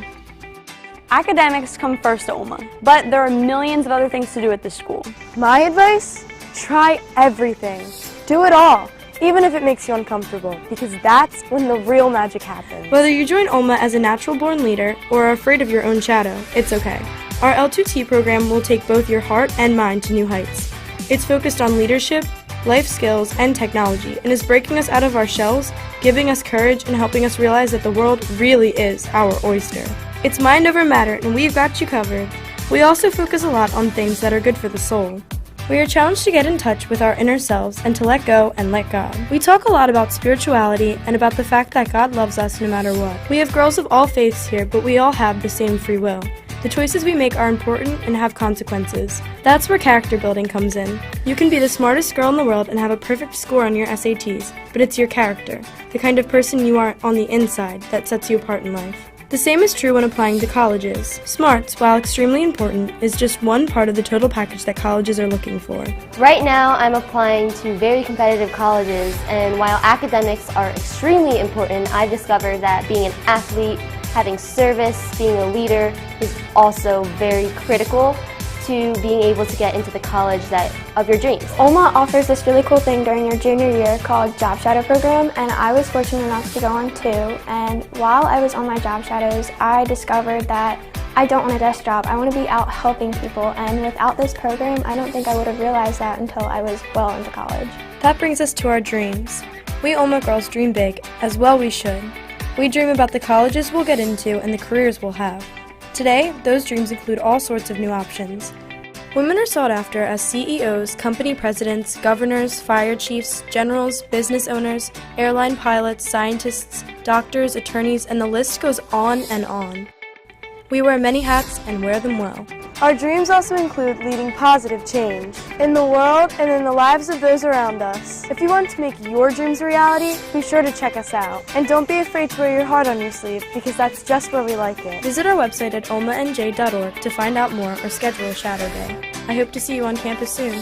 Academics come first at Olma, but there are millions of other things to do at this school. My advice? Try everything. Do it all, even if it makes you uncomfortable, because that's when the real magic happens. Whether you join Olma as a natural-born leader or are afraid of your own shadow, it's okay. Our L2T program will take both your heart and mind to new heights. It's focused on leadership, life skills, and technology, and is breaking us out of our shells, giving us courage, and helping us realize that the world really is our oyster. It's mind over matter, and we've got you covered. We also focus a lot on things that are good for the soul. We are challenged to get in touch with our inner selves and to let go and let God. We talk a lot about spirituality and about the fact that God loves us no matter what. We have girls of all faiths here, but we all have the same free will. The choices we make are important and have consequences. That's where character building comes in. You can be the smartest girl in the world and have a perfect score on your SATs, but it's your character, the kind of person you are on the inside, that sets you apart in life. The same is true when applying to colleges. Smarts, while extremely important, is just one part of the total package that colleges are looking for. Right now, I'm applying to very competitive colleges, and while academics are extremely important, I've discovered that being an athlete, having service, being a leader is also very critical to being able to get into the college of your dreams. Olma offers this really cool thing during your junior year called Job Shadow Program, and I was fortunate enough to go on too. And while I was on my job shadows, I discovered that I don't want a desk job. I want to be out helping people, and without this program, I don't think I would have realized that until I was well into college. That brings us to our dreams. We Olma girls dream big, as well we should. We dream about the colleges we'll get into and the careers we'll have. Today, those dreams include all sorts of new options. Women are sought after as CEOs, company presidents, governors, fire chiefs, generals, business owners, airline pilots, scientists, doctors, attorneys, and the list goes on and on. We wear many hats and wear them well. Our dreams also include leading positive change in the world and in the lives of those around us. If you want to make your dreams a reality, be sure to check us out. And don't be afraid to wear your heart on your sleeve, because that's just where we like it. Visit our website at olmanj.org to find out more or schedule a shadow day. I hope to see you on campus soon.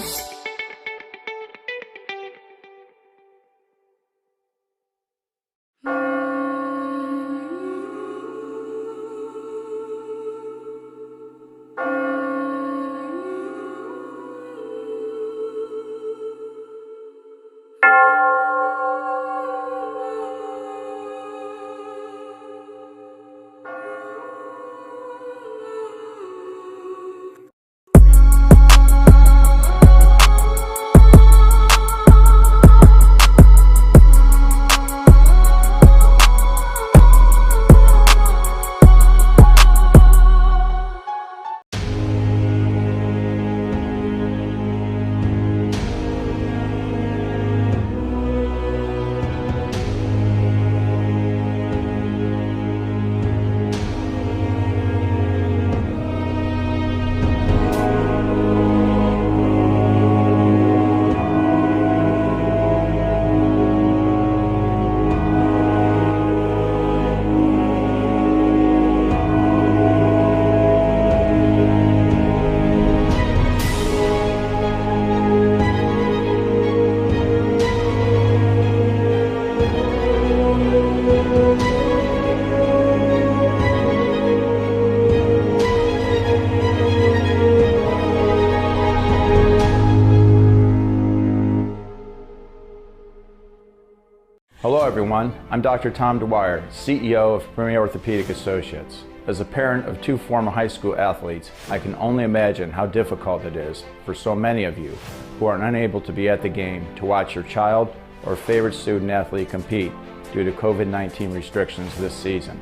Hello everyone, I'm Dr. Tom Dwyer, CEO of Premier Orthopaedic Associates. As a parent of two former high school athletes, I can only imagine how difficult it is for so many of you who are unable to be at the game to watch your child or favorite student athlete compete due to COVID-19 restrictions this season.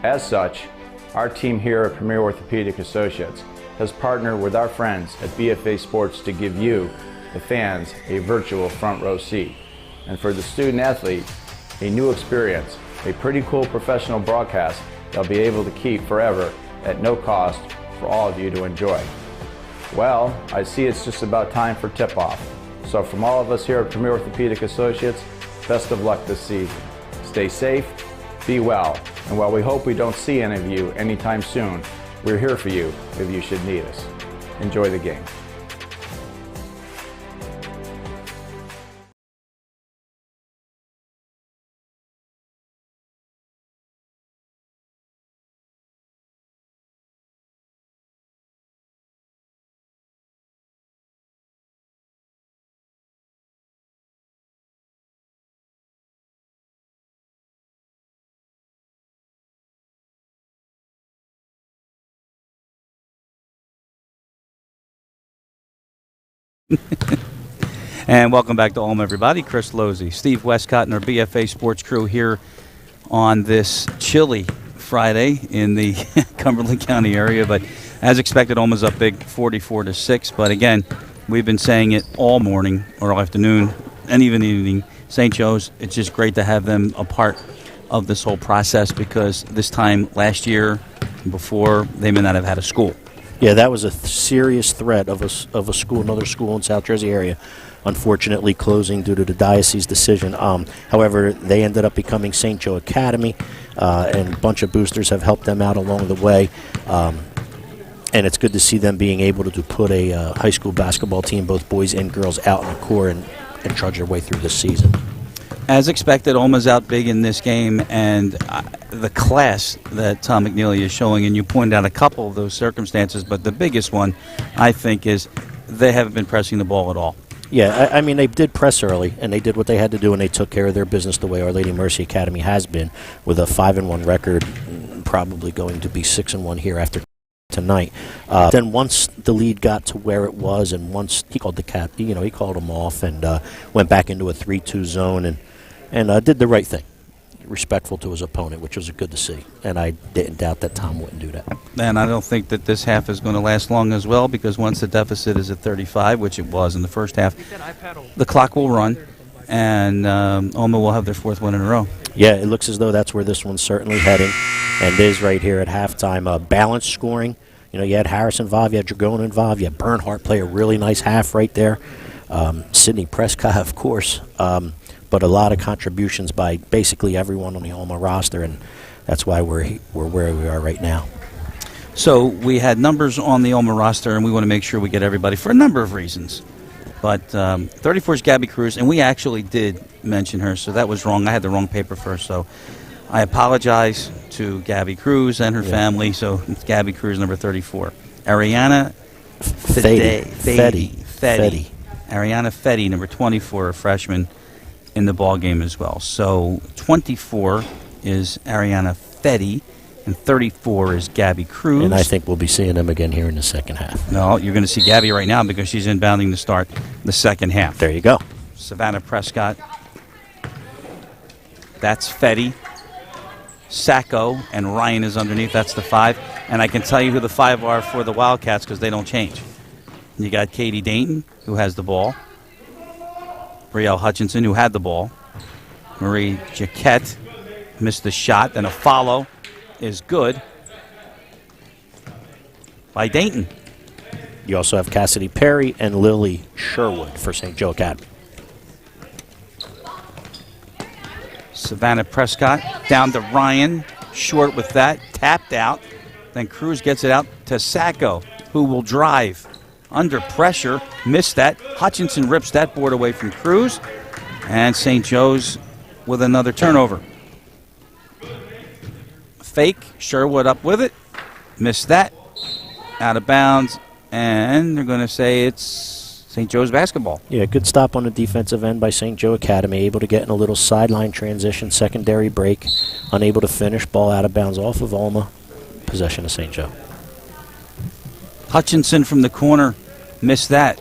As such, our team here at Premier Orthopaedic Associates has partnered with our friends at BFA Sports to give you, the fans, a virtual front row seat. And for the student athlete, a new experience, a pretty cool professional broadcast they'll be able to keep forever at no cost for all of you to enjoy. Well, I see it's just about time for tip-off. So from all of us here at Premier Orthopaedic Associates, best of luck this season. Stay safe, be well, and while we hope we don't see any of you anytime soon, we're here for you if you should need us. Enjoy the game. And welcome back to Olma, everybody. Chris Losey, Steve Westcott, and our BFA Sports crew here on this chilly Friday in the Cumberland County area. But as expected, Olma's up big, 44-6. But again, we've been saying it all morning or all afternoon and even evening. St. Joe's, it's just great to have them a part of this whole process, because this time last year, before, they may not have had a school. Yeah, that was a serious threat of a school, another school in South Jersey area, unfortunately closing due to the diocese decision. However, they ended up becoming St. Joe Academy, and a bunch of boosters have helped them out along the way. And it's good to see them being able to put a high school basketball team, both boys and girls, out in the court and trudge their way through the season. As expected, Olma's out big in this game, and the class that Tom McNeely is showing, and you pointed out a couple of those circumstances, but the biggest one, I think, is they haven't been pressing the ball at all. Yeah, I mean, they did press early, and they did what they had to do, and they took care of their business the way Our Lady Mercy Academy has been, with a 5-1 record, probably going to be 6-1 here after tonight. Then once the lead got to where it was, and once he called the cap, he called them off and went back into a 3-2 zone and did the right thing, respectful to his opponent, which was good to see. And I didn't doubt that Tom wouldn't do that. And I don't think that this half is going to last long as well, because once the deficit is at 35, which it was in the first half, the clock will run, and Olma will have their fourth win in a row. Yeah, it looks as though that's where this one's certainly heading. And it is right here at halftime. Balanced scoring. You know, you had Harris involved, you had Dragone involved, you had Bernhardt play a really nice half right there. Sidney Prescott, of course. But a lot of contributions by basically everyone on the Olma roster, and that's why we're where we are right now. So we had numbers on the Olma roster, and we want to make sure we get everybody for a number of reasons. But 34 is Gabby Cruz, and we actually did mention her, so that was wrong. I had the wrong paper first, so I apologize to Gabby Cruz and her family. So it's Gabby Cruz, number 34. Ariana Fetty. Ariana Fetty, number 24, a freshman in the ball game as well. So 24 is Ariana Fetty, and 34 is Gabby Cruz. And I think we'll be seeing them again here in the second half. No, you're going to see Gabby right now because she's inbounding to start the second half. There you go. Savannah Prescott. That's Fetty. Sacco and Ryan is underneath. That's the 5. And I can tell you who the 5 are for the Wildcats because they don't change. You got Katie Dayton, who has the ball. Brielle Hutchinson, who had the ball. Marie Jaquette missed the shot, and a follow is good by Dayton. You also have Cassidy Perry and Lily Sherwood for St. Joe Academy. Savannah Prescott down to Ryan, short with that, tapped out. Then Cruz gets it out to Sacco, who will drive under pressure, missed that. Hutchinson rips that board away from Cruz, and St. Joe's with another turnover. Fake, Sherwood up with it, missed that, out of bounds, and they're going to say it's St. Joe's basketball. Yeah, good stop on the defensive end by St. Joe Academy, able to get in a little sideline transition, secondary break, unable to finish, ball out of bounds off of Olma, possession of St. Joe. Hutchinson from the corner, missed that.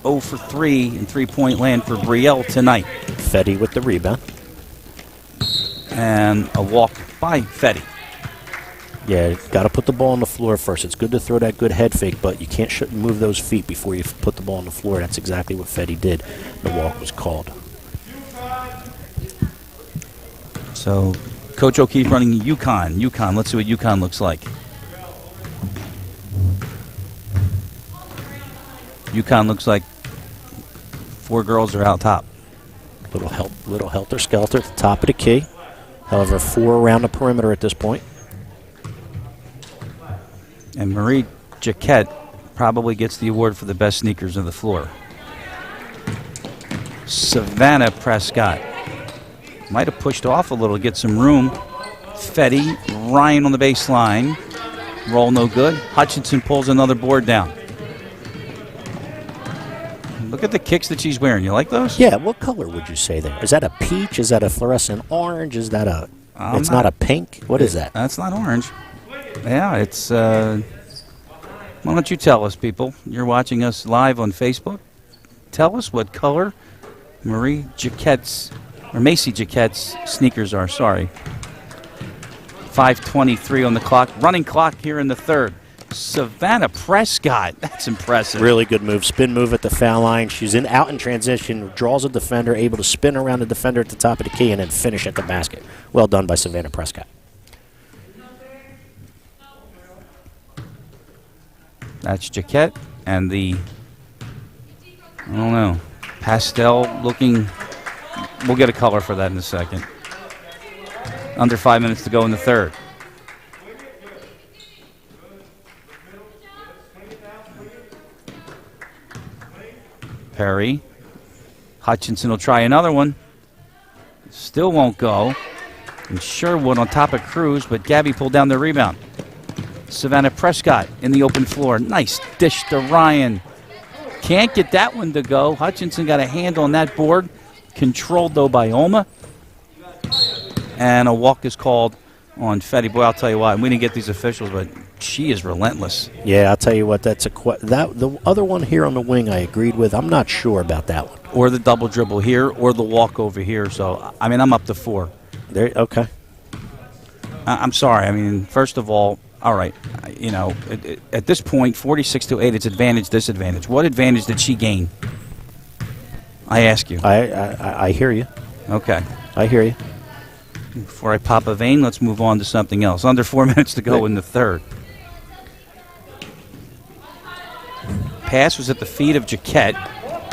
0 for 3 in three-point land for Brielle tonight. Fetty with the rebound. And a walk by Fetty. Yeah, got to put the ball on the floor first. It's good to throw that good head fake, but you can't move those feet before you put the ball on the floor. That's exactly what Fetty did. The walk was called. So, Coach O'Keefe running UConn. UConn, let's see what UConn looks like. UConn looks like 4 girls are out top. Little helter-skelter at the top of the key. However, 4 around the perimeter at this point. And Marie Jaquette probably gets the award for the best sneakers on the floor. Savannah Prescott might have pushed off a little to get some room. Fetty, Ryan on the baseline. Roll no good. Hutchinson pulls another board down. Look at the kicks that she's wearing. You like those? Yeah, what color would you say there? Is that a peach? Is that a fluorescent orange? Is that a... it's not a pink? What is that? That's not orange. Yeah, it's... why don't you tell us, people? You're watching us live on Facebook. Tell us what color Marie Jaquette's, or Macy Jaquette's sneakers are. Sorry. 5:23 on the clock. Running clock here in the third. Savannah Prescott. That's impressive. Really good move. Spin move at the foul line. She's out in transition, draws a defender, able to spin around the defender at the top of the key, and then finish at the basket. Well done by Savannah Prescott. That's Jaquette and the, I don't know, pastel looking. We'll get a color for that in a second. Under 5 minutes to go in the third. Perry. Hutchinson will try another one. Still won't go. And Sherwood on top of Cruz, but Gabby pulled down the rebound. Savannah Prescott in the open floor. Nice dish to Ryan. Can't get that one to go. Hutchinson got a hand on that board. Controlled, though, by Olma. And a walk is called on Fetty. Boy, I'll tell you what, we didn't get these officials, but she is relentless. Yeah, I'll tell you what, that's the other one here on the wing I agreed with. I'm not sure about that one. Or the double dribble here, or the walk over here. So, I mean, I'm up to 4. There, okay. I'm sorry. I mean, first of all, right, you know, at this point, 46-8, it's advantage, disadvantage. What advantage did she gain? I ask you. I hear you. Okay. I hear you. Before I pop a vein, let's move on to something else. Under 4 minutes to go in the third. Pass was at the feet of Jaquette.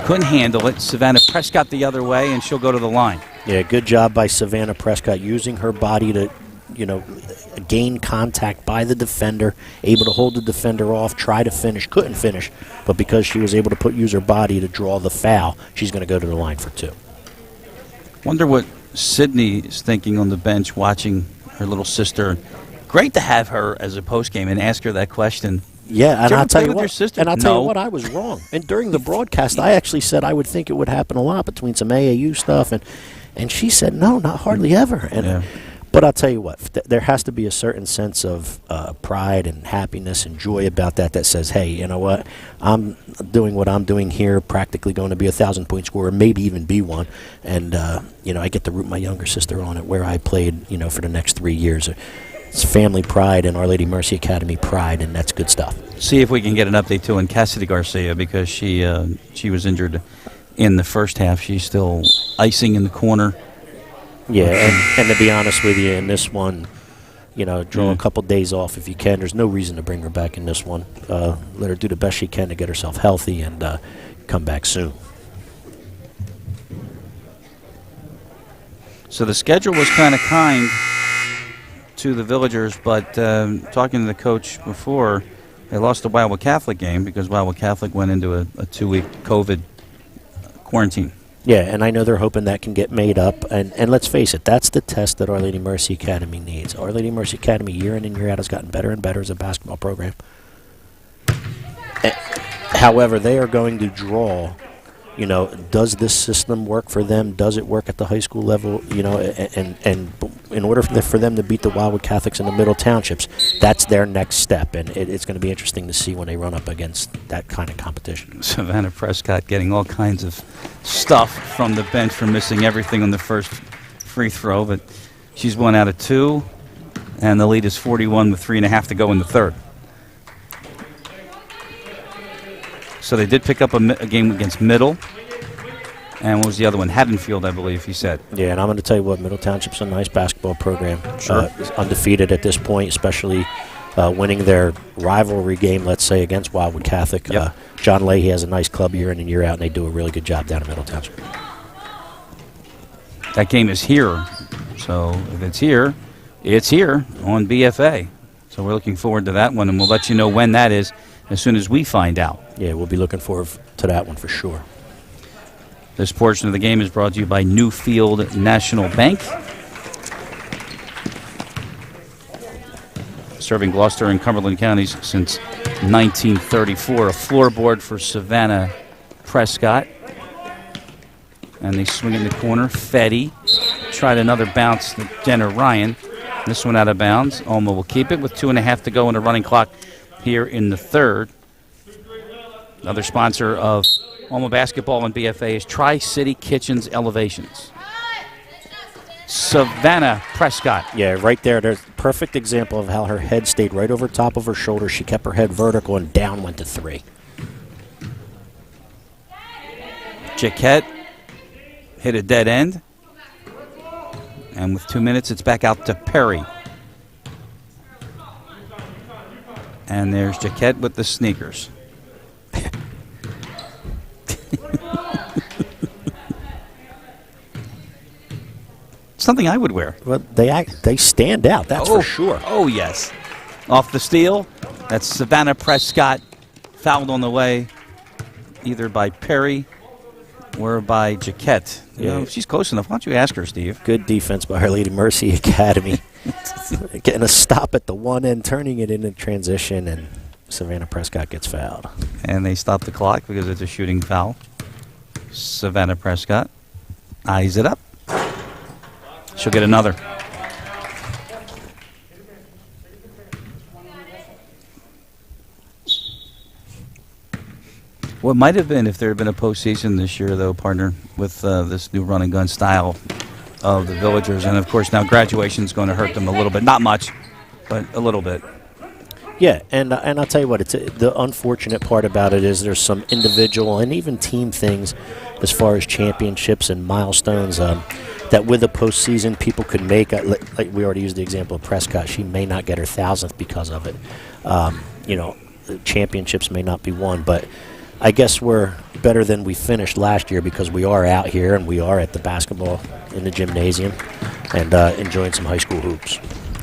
Couldn't handle it. Savannah Prescott the other way, and she'll go to the line. Yeah, good job by Savannah Prescott using her body to, gain contact by the defender, able to hold the defender off, try to finish, couldn't finish, but because she was able to use her body to draw the foul, she's going to go to the line for 2. Wonder what Sydney is thinking on the bench watching her little sister. Great to have her as a postgame and ask her that question. Yeah, and I'll tell you what. Sister? And I'll tell you what, I was wrong. And during the broadcast, I actually said I would think it would happen a lot between some AAU stuff, and she said no, not hardly ever. And but I'll tell you what, there has to be a certain sense of pride and happiness and joy about that says, hey, you know what, I'm doing what I'm doing here, practically going to be a 1,000-point scorer, maybe even be one, and I get to root my younger sister on it where I played, for the next 3 years. It's family pride and Our Lady Mercy Academy pride, and that's good stuff. See if we can get an update, too, on Cassidy Garcia, because she was injured in the first half. She's still icing in the corner. Yeah, and to be honest with you, in this one, draw a couple days off if you can. There's no reason to bring her back in this one. Let her do the best she can to get herself healthy and come back soon. So the schedule was kind of kind to the Villagers, but talking to the coach before, they lost the Wildwood Catholic game because Wildwood Catholic went into a 2-week COVID quarantine. Yeah, and I know they're hoping that can get made up. And let's face it, that's the test that Our Lady Mercy Academy needs. Our Lady Mercy Academy, year in and year out, has gotten better and better as a basketball program. However, they are going to draw, does this system work for them? Does it work at the high school level? And in order for them to beat the Wildwood Catholics in the Middle Townships, that's their next step. And it's going to be interesting to see when they run up against that kind of competition. Savannah Prescott getting all kinds of stuff from the bench for missing everything on the first free throw, but she's 1 out of 2, and the lead is 41 with 3.5 to go in the third. So they did pick up a game against Middle. And what was the other one? Haddonfield, I believe he said. Yeah, and I'm going to tell you what, Middle Township's a nice basketball program. Sure. Undefeated at this point, especially winning their rivalry game, let's say, against Wildwood Catholic. Yep. John Leahy has a nice club year in and year out, and they do a really good job down in Middle Township. That game is here. So if it's here on BFA. So we're looking forward to that one, and we'll let you know when that is as soon as we find out. Yeah, we'll be looking forward to that one for sure. This portion of the game is brought to you by Newfield National Bank. Serving Gloucester and Cumberland counties since 1934. A floorboard for Savannah Prescott. And they swing in the corner. Fetty tried another bounce to Jenna Ryan. This one out of bounds. Olma will keep it with 2.5 to go in the running clock here in the third. Another sponsor of Olma basketball and BFA is Tri-City Kitchens Elevations. Savannah Prescott. Yeah, right there. There's a perfect example of how her head stayed right over top of her shoulder. She kept her head vertical and down went to 3. Jaquette hit a dead end. And with 2 minutes, it's back out to Perry. And there's Jaquette with the sneakers. Something I would wear. Well, they stand out, that's for sure. Oh, yes. Off the steal, that's Savannah Prescott, fouled on the way, either by Perry or by Jaquette. Yeah. If she's close enough, why don't you ask her, Steve? Good defense by Our Lady Mercy Academy. Getting a stop at the one end, turning it into transition, and Savannah Prescott gets fouled. And they stop the clock because it's a shooting foul. Savannah Prescott eyes it up. She'll get another. What might have been if there had been a postseason this year, though, partner, with this new run and gun style of the Villagers. And, of course, now graduation's going to hurt them a little bit. Not much, but a little bit. Yeah, and I'll tell you what, the unfortunate part about it is there's some individual and even team things as far as championships and milestones. that with the postseason, people could make, like we already used the example of Prescott, she may not get her 1,000th because of it. Championships may not be won, but I guess we're better than we finished last year because we are out here and we are at the basketball in the gymnasium and enjoying some high school hoops.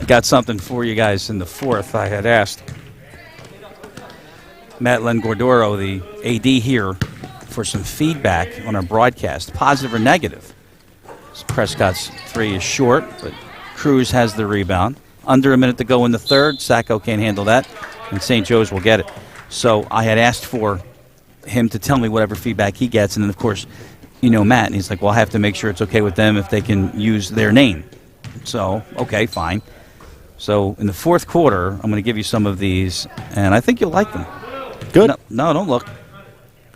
Got something for you guys in the fourth. I had asked Matt Gordoro, the AD here, for some feedback on our broadcast, positive or negative. Prescott's three is short, but Cruz has the rebound. Under a minute to go in the third. Sacco can't handle that, and St. Joe's will get it. So I had asked for him to tell me whatever feedback he gets, and then, of course, Matt, and he's like, well, I have to make sure it's okay with them if they can use their name. So, okay, fine. So in the fourth quarter, I'm going to give you some of these, and I think you'll like them. Good. No, don't look.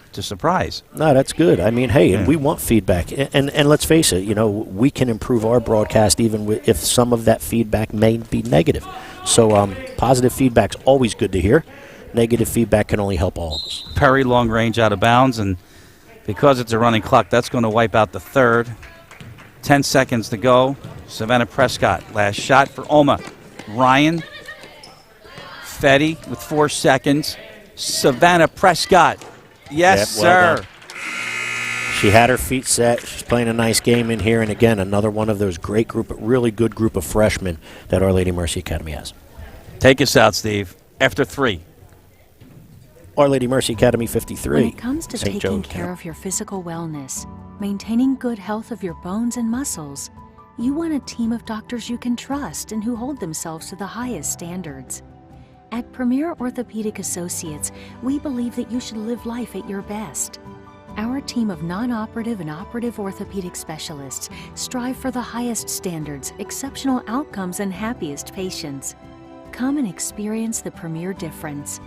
It's a surprise. No, that's good. I mean, hey, and we want feedback. And let's face it, we can improve our broadcast even if some of that feedback may be negative. So positive feedback's always good to hear. Negative feedback can only help all of us. Perry, long range, out of bounds, and because it's a running clock, that's going to wipe out the third. 10 seconds to go. Savannah Prescott, last shot for Olma. Ryan Fetty with 4 seconds. Savannah Prescott. Yes, yep, well sir. Done. She had her feet set. She's playing a nice game in here. And again, another one of those really good group of freshmen that Our Lady Mercy Academy has. Take us out, Steve. After 3. Our Lady Mercy Academy 53. When it comes to taking care of your physical wellness, maintaining good health of your bones and muscles, you want a team of doctors you can trust and who hold themselves to the highest standards. At Premier Orthopaedic Associates, we believe that you should live life at your best. Our team of non-operative and operative orthopedic specialists strive for the highest standards, exceptional outcomes, and happiest patients. Come and experience the Premier difference.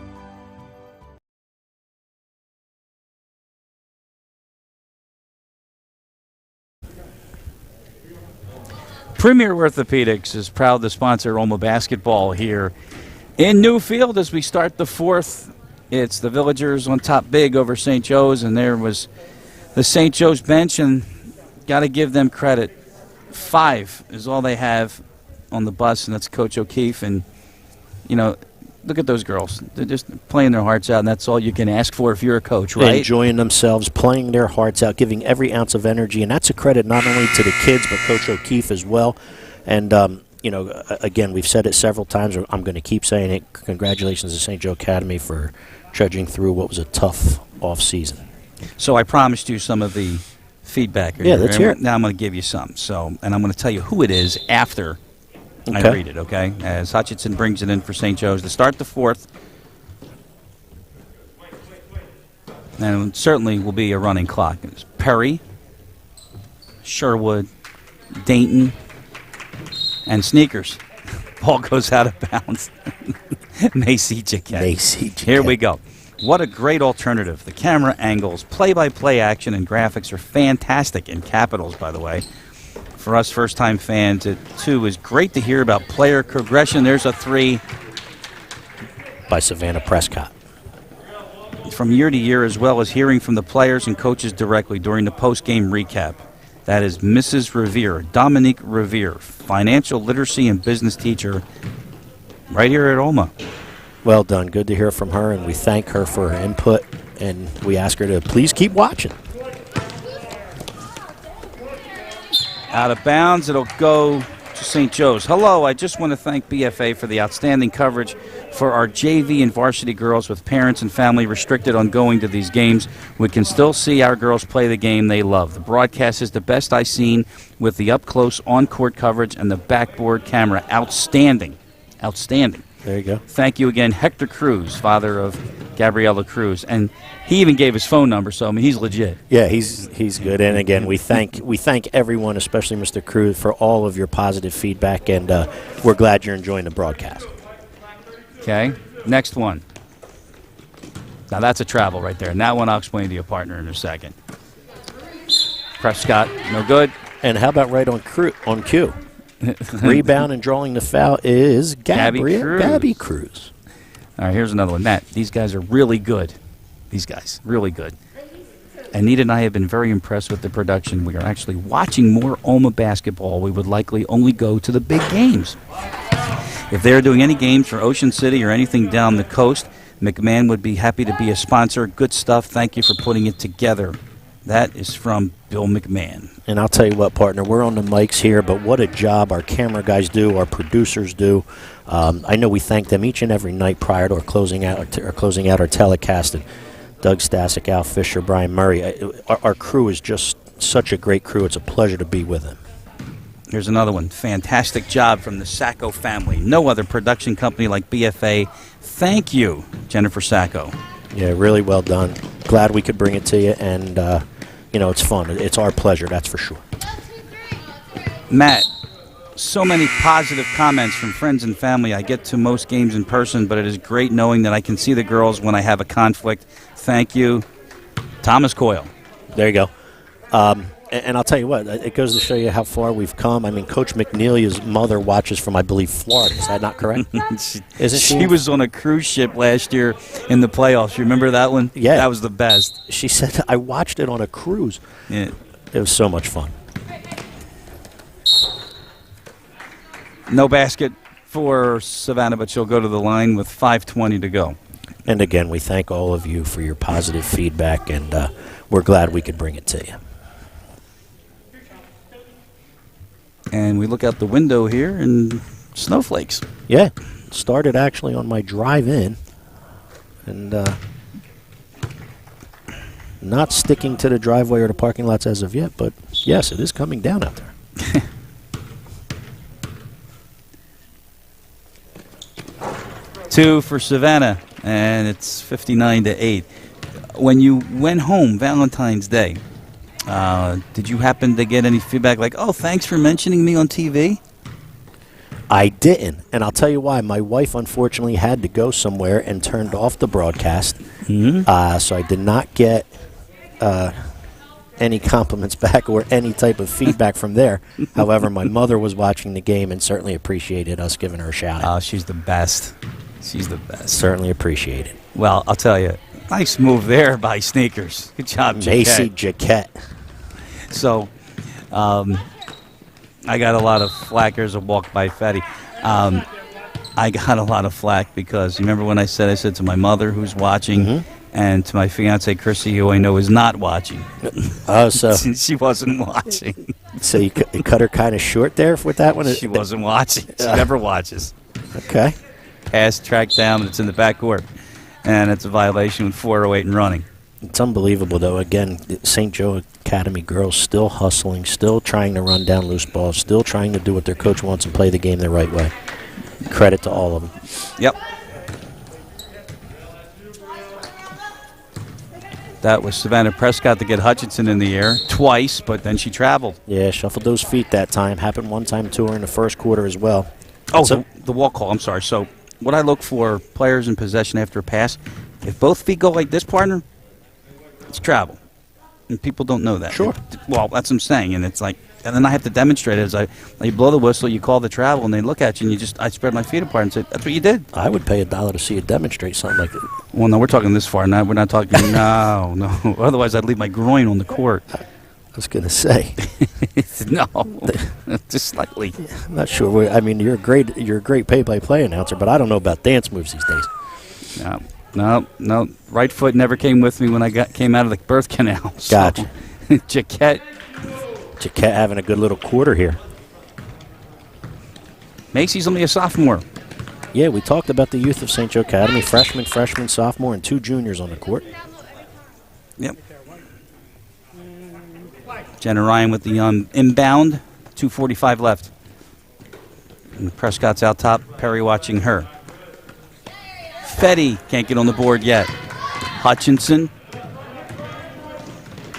Premier Orthopaedics is proud to sponsor Olma basketball here in Newfield as we start the fourth. It's the Villagers on top big over St. Joe's, and there was the St. Joe's bench, and got to give them credit. 5 is all they have on the bus, and that's Coach O'Keefe. And, look at those girls. They're just playing their hearts out, and that's all you can ask for if you're a coach, right? Enjoying themselves, playing their hearts out, giving every ounce of energy, and that's a credit not only to the kids but Coach O'Keefe as well. And, again, we've said it several times. I'm going to keep saying it. Congratulations to St. Joe Academy for trudging through what was a tough off-season. So I promised you some of the feedback. Yeah, let's hear it. Now I'm going to give you some. And I'm going to tell you who it is after I read it, okay? As Hutchinson brings it in for St. Joe's to start the fourth. And it certainly will be a running clock. It's Perry, Sherwood, Dayton, and Sneakers. Ball goes out of bounds. Macy Jaquette. Here we go. What a great alternative. The camera angles, play-by-play action, and graphics are fantastic in capitals, by the way. For us first-time fans, it, too, is great to hear about player progression. There's a 3. By Savannah Prescott. From year to year, as well as hearing from the players and coaches directly during the post-game recap. That is Mrs. Revere, Dominique Revere, financial literacy and business teacher right here at Olma. Well done. Good to hear from her, and we thank her for her input, and we ask her to please keep watching. Out of bounds, it'll go to St. Joe's. Hello, I just want to thank BFA for the outstanding coverage for our JV and varsity girls with parents and family restricted on going to these games. We can still see our girls play the game they love. The broadcast is the best I've seen with the up-close on-court coverage and the backboard camera. Outstanding. Outstanding. There you go. Thank you again, Hector Cruz, father of Gabriela Cruz. And he even gave his phone number, so I mean he's legit. Yeah, he's good. And again, we thank everyone, especially Mr. Cruz, for all of your positive feedback, and we're glad you're enjoying the broadcast. Okay, next one. Now that's a travel right there. And that one I'll explain to your partner in a second. Prescott, no good. And how about right on cue? Rebound and drawing the foul is Gabby Cruz. All right, here's another one. Matt, these guys are really good. These guys, really good. Anita and I have been very impressed with the production. We are actually watching more Olma basketball. We would likely only go to the big games. If they're doing any games for Ocean City or anything down the coast, McMahon would be happy to be a sponsor. Good stuff. Thank you for putting it together. That is from Bill McMahon. And I'll tell you what, partner, we're on the mics here, but what a job our camera guys do, our producers do. I know we thank them each and every night prior to our closing out our telecast. And Doug Stasic, Al Fisher, Brian Murray. Our crew is just such a great crew. It's a pleasure to be with them. Here's another one. Fantastic job from the Sacco family. No other production company like BFA. Thank you, Jennifer Sacco. Yeah, really well done. Glad we could bring it to you, and, it's fun. It's our pleasure, that's for sure. Matt, so many positive comments from friends and family. I get to most games in person, but it is great knowing that I can see the girls when I have a conflict. Thank you, Thomas Coyle. There you go. And I'll tell you what, it goes to show you how far we've come. I mean, Coach McNeelia's mother watches from, I believe, Florida. Is that not correct? Isn't she? She was on a cruise ship last year in the playoffs. You remember that one? Yeah. That was the best. She said, I watched it on a cruise. Yeah. It was so much fun. No basket for Savannah, but she'll go to the line with 5:20 to go. And again, we thank all of you for your positive feedback, and we're glad we could bring it to you. And we look out the window here, and snowflakes. Yeah, started actually on my drive in, and not sticking to the driveway or the parking lots as of yet, but yes, it is coming down out there. Two for Savannah, and it's 59-8. When you went home Valentine's Day, did you happen to get any feedback like, oh, thanks for mentioning me on TV? I didn't, and I'll tell you why. My wife, unfortunately, had to go somewhere and turned off the broadcast, so I did not get any compliments back or any type of feedback from there. However, my mother was watching the game and certainly appreciated us giving her a shout-out. Oh, she's the best. She's the best. Certainly appreciate it. Well, I'll tell you, nice move there by Sneakers. Good job, Macy Jaquette. So, I got a lot of flack. Here's a walk by Fetty. I got a lot of flack because, you remember when I said to my mother who's watching and to my fiance Chrissy, who I know is not watching. Oh, so she wasn't watching. So you cut her kind of short there with that one? She wasn't watching. She never watches. Okay. Pass tracked down, and it's in the backcourt. And it's a violation with 4:08 and running. It's unbelievable, though. Again, St. Joe Academy girls still hustling, still trying to run down loose balls, still trying to do what their coach wants and play the game the right way. Credit to all of them. Yep. That was Savannah Prescott to get Hutchinson in the air twice, but then she traveled. Yeah, shuffled those feet that time. Happened one time to her in the first quarter as well. Oh, so the walk call. I'm sorry. So what I look for, players in possession after a pass, if both feet go like this, partner, it's travel. And people don't know that. Sure. Well, that's what I'm saying. And it's like, and then I have to demonstrate it as I blow the whistle, you call the travel, and they look at you, and I spread my feet apart and say, that's what you did. I would pay $1 to see you demonstrate something like that. Well, no, we're talking this far. We're not talking, no. Otherwise, I'd leave my groin on the court. I was going to say. No, just slightly. I'm not sure. I mean, you're a great play-by-play announcer, but I don't know about dance moves these days. No. Right foot never came with me when I came out of the birth canal. So. Gotcha. Jaquette having a good little quarter here. Macy's only a sophomore. Yeah, we talked about the youth of St. Joe Academy. Freshman, sophomore, and 2 juniors on the court. Yep. Jenna Ryan with the inbound. 2:45 left. And Prescott's out top. Perry watching her. Fetty can't get on the board yet. Hutchinson.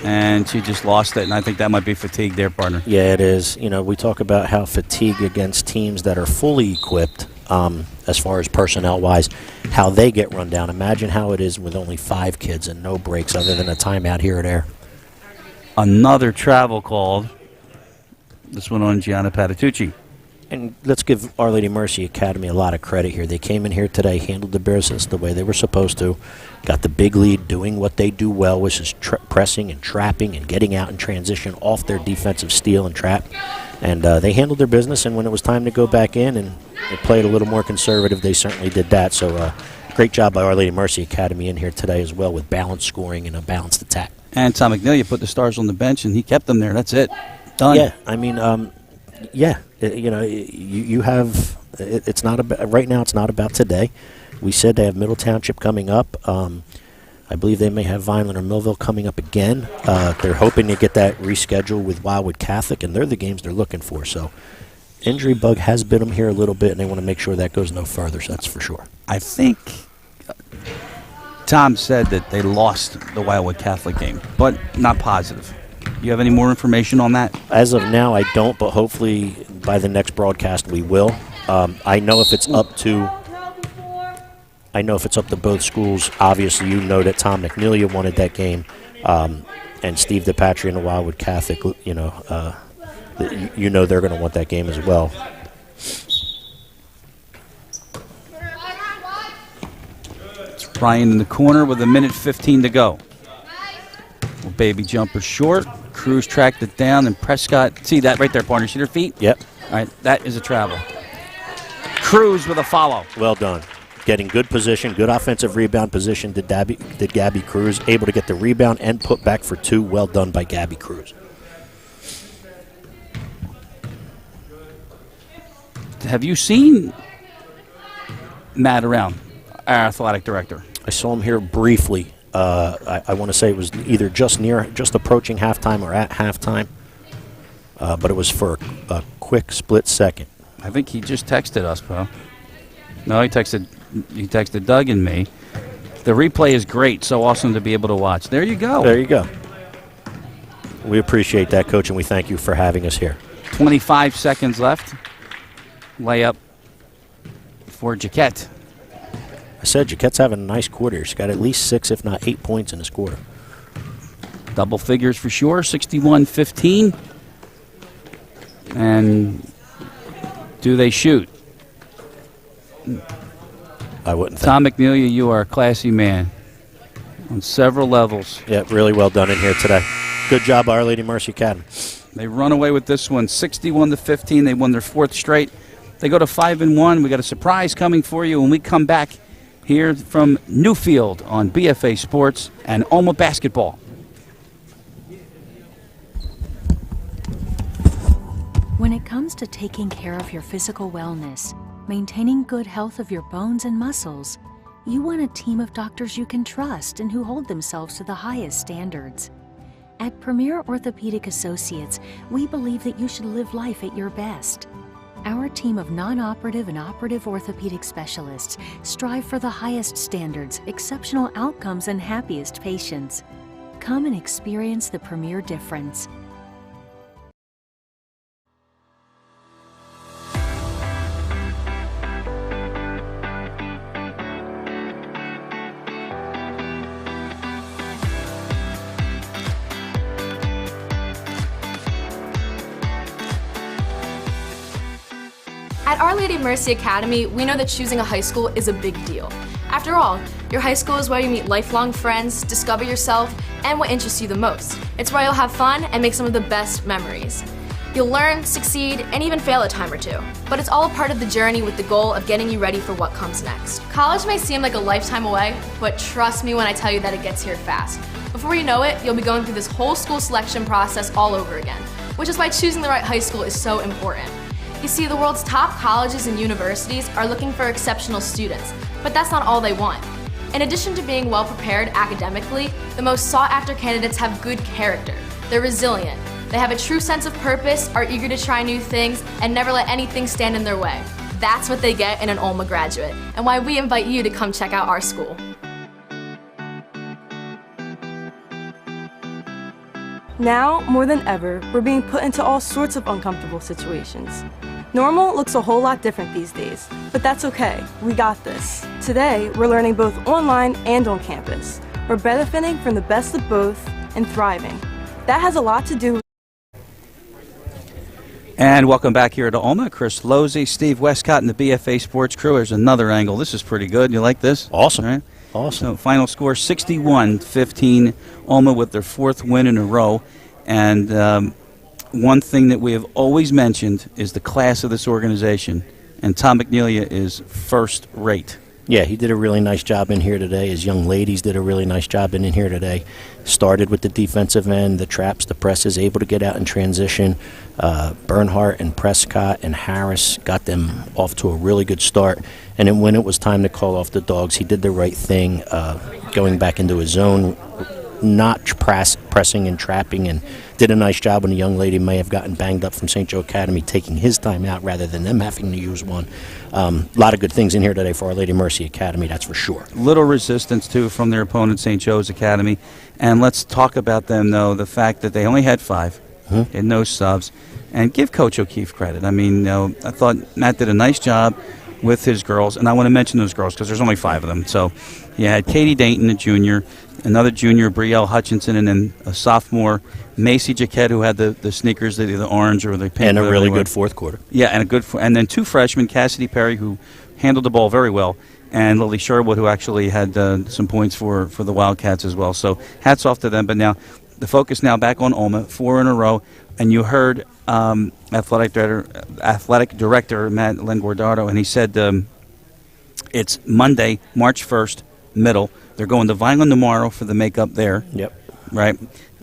And she just lost it, and I think that might be fatigue there, partner. Yeah, it is. You know, we talk about how fatigue against teams that are fully equipped, as far as personnel-wise, how they get run down. Imagine how it is with only 5 kids and no breaks other than a timeout here or there. Another travel called. This one on Gianna Patitucci. And let's give Our Lady Mercy Academy a lot of credit here. They came in here today, handled the business the way they were supposed to, got the big lead, doing what they do well, which is pressing and trapping and getting out in transition off their defensive steal and trap. And they handled their business, and when it was time to go back in and they played a little more conservative, they certainly did that. So great job by Our Lady Mercy Academy in here today as well, with balanced scoring and a balanced attack. And Tom McNeil put the Stars on the bench, and he kept them there. That's it. Done. Yeah, I mean, you have. It's not about right now. It's not about today. We said they have Middle Township coming up. I believe they may have Vineland or Millville coming up again. They're hoping to get that rescheduled with Wildwood Catholic, and they're the games they're looking for. So, injury bug has bit them here a little bit, and they want to make sure that goes no further. So that's for sure. I think Tom said that they lost the Wildwood Catholic game, but not positive. You have any more information on that? As of now, I don't, but hopefully by the next broadcast we will. I know if it's up to both schools. Obviously, you know that Tom McNeil wanted that game, and Steve DePatria and the Wildwood Catholic. They're going to want that game as well. It's Ryan in the corner with 1:15 to go. Well, baby jumper short. Cruz tracked it down, and Prescott. See that right there, partner? See their feet? Yep. All right, that is a travel. Cruz with a follow. Well done. Getting good position, good offensive rebound position did Gabby Cruz. Able to get the rebound and put back for two. Well done by Gabby Cruz. Have you seen Matt around, our athletic director? I saw him here briefly. I want to say it was either just approaching halftime or at halftime, but it was for a quick split second. I think he just texted us, bro. No, he texted Doug and me. The replay is great. So awesome to be able to watch. There you go. There you go. We appreciate that, Coach, and we thank you for having us here. 25 seconds left. Layup for Jaquette. I said Jaquette's having a nice quarter. She's got at least 6, if not 8 points in this quarter. Double figures for sure, 61-15. And do they shoot? I wouldn't think. Tom McNeil, you are a classy man on several levels. Yeah, really well done in here today. Good job, Our Lady Mercy Academy. They run away with this one, 61-15. They won their 4th straight. They go to 5-1. We got a surprise coming for you when we come back here from Newfield on BFA Sports and Olma Basketball. When it comes to taking care of your physical wellness, maintaining good health of your bones and muscles, you want a team of doctors you can trust and who hold themselves to the highest standards. At Premier Orthopaedic Associates, we believe that you should live life at your best. Our team of non-operative and operative orthopedic specialists strive for the highest standards, exceptional outcomes, and happiest patients. Come and experience the Premier difference. At Our Lady Mercy Academy, we know that choosing a high school is a big deal. After all, your high school is where you meet lifelong friends, discover yourself, and what interests you the most. It's where you'll have fun and make some of the best memories. You'll learn, succeed, and even fail a time or two. But it's all a part of the journey with the goal of getting you ready for what comes next. College may seem like a lifetime away, but trust me when I tell you that it gets here fast. Before you know it, you'll be going through this whole school selection process all over again, which is why choosing the right high school is so important. You see, the world's top colleges and universities are looking for exceptional students, but that's not all they want. In addition to being well prepared academically, the most sought after candidates have good character. They're resilient. They have a true sense of purpose, are eager to try new things, and never let anything stand in their way. That's what they get in an Olma graduate, and why we invite you to come check out our school. Now, more than ever, we're being put into all sorts of uncomfortable situations. Normal looks a whole lot different these days, but that's okay. We got this. Today, we're learning both online and on campus. We're benefiting from the best of both and thriving. That has a lot to do with And welcome back here to Olma. Chris Losey, Steve Westcott, and the BFA Sports crew. There's another angle. This is pretty good. You like this? Awesome. All right. Awesome. So final score 61-15. Olma with their 4th win in a row. And one thing that we have always mentioned is the class of this organization. And Tom McNelia is first rate. Yeah, he did a really nice job in here today. His young ladies did a really nice job in here today. Started with the defensive end, the traps, the presses, able to get out in transition. Bernhardt and Prescott and Harris got them off to a really good start. And then when it was time to call off the dogs, he did the right thing, going back into his zone, not pressing and trapping, and did a nice job when the young lady may have gotten banged up from St. Joe Academy, taking his time out rather than them having to use one. A lot of good things in here today for Our Lady Mercy Academy, that's for sure. Little resistance, too, from their opponent, St. Joe's Academy. And let's talk about them, though, the fact that they only had 5 and no subs. And give Coach O'Keefe credit. I mean, I thought Matt did a nice job with his girls, and I want to mention those girls because there's only 5 of them. So you had Katie Dayton, a junior, another junior, Brielle Hutchinson, and then a sophomore, Macy Jaquette, who had the sneakers, the orange or the pink. And a really good fourth quarter. Yeah, and then 2 freshmen, Cassidy Perry, who handled the ball very well, and Lily Sherwood, who actually had some points for the Wildcats as well. So hats off to them. But now the focus now back on Olma, 4 in a row. And you heard athletic director Matt Lenguardardo, and he said it's Monday, March 1st, middle. They're going to Vineland tomorrow for the makeup there. Yep. Right.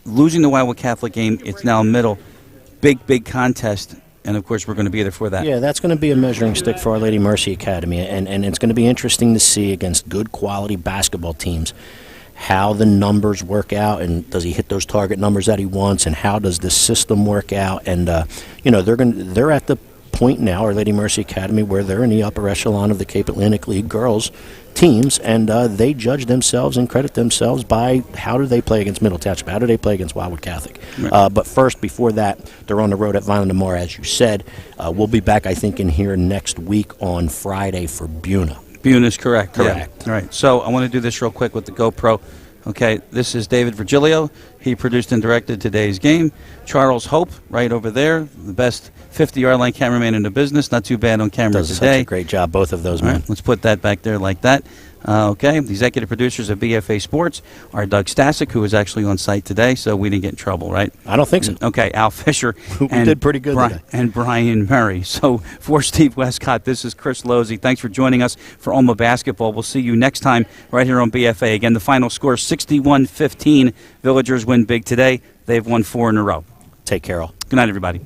Losing the Wildwood Catholic game, it's now middle. Big contest. And, of course, we're going to be there for that. Yeah, that's going to be a measuring stick for Our Lady Mercy Academy. And it's going to be interesting to see against good quality basketball teams how the numbers work out, and does he hit those target numbers that he wants, and how does the system work out. And, they're at the point now, Our Lady Mercy Academy, where they're in the upper echelon of the Cape Atlantic League girls teams, and they judge themselves and credit themselves by how do they play against Middle Township, how do they play against Wildwood Catholic. Right. But first, before that, they're on the road at Vineland tomorrow, as you said. We'll be back, I think, in here next week on Friday for Buna. Buna's correct. Correct. Yeah. All right. So I want to do this real quick with the GoPro. Okay, this is David Virgilio. He produced and directed today's game. Charles Hope, right over there, the best 50-yard line cameraman in the business. Not too bad on camera Does today. Such a great job, both of those men. Right, let's put that back there like that. Okay, the executive producers of BFA Sports are Doug Stasic, who was actually on site today, so we didn't get in trouble, right? I don't think so. Okay, Al Fisher. We did pretty good today. And Brian Murray. So for Steve Westcott, this is Chris Losey. Thanks for joining us for Olma Basketball. We'll see you next time right here on BFA. Again, the final score 61-15. Villagers win big today. They've won 4 in a row. Take care, all. Good night, everybody.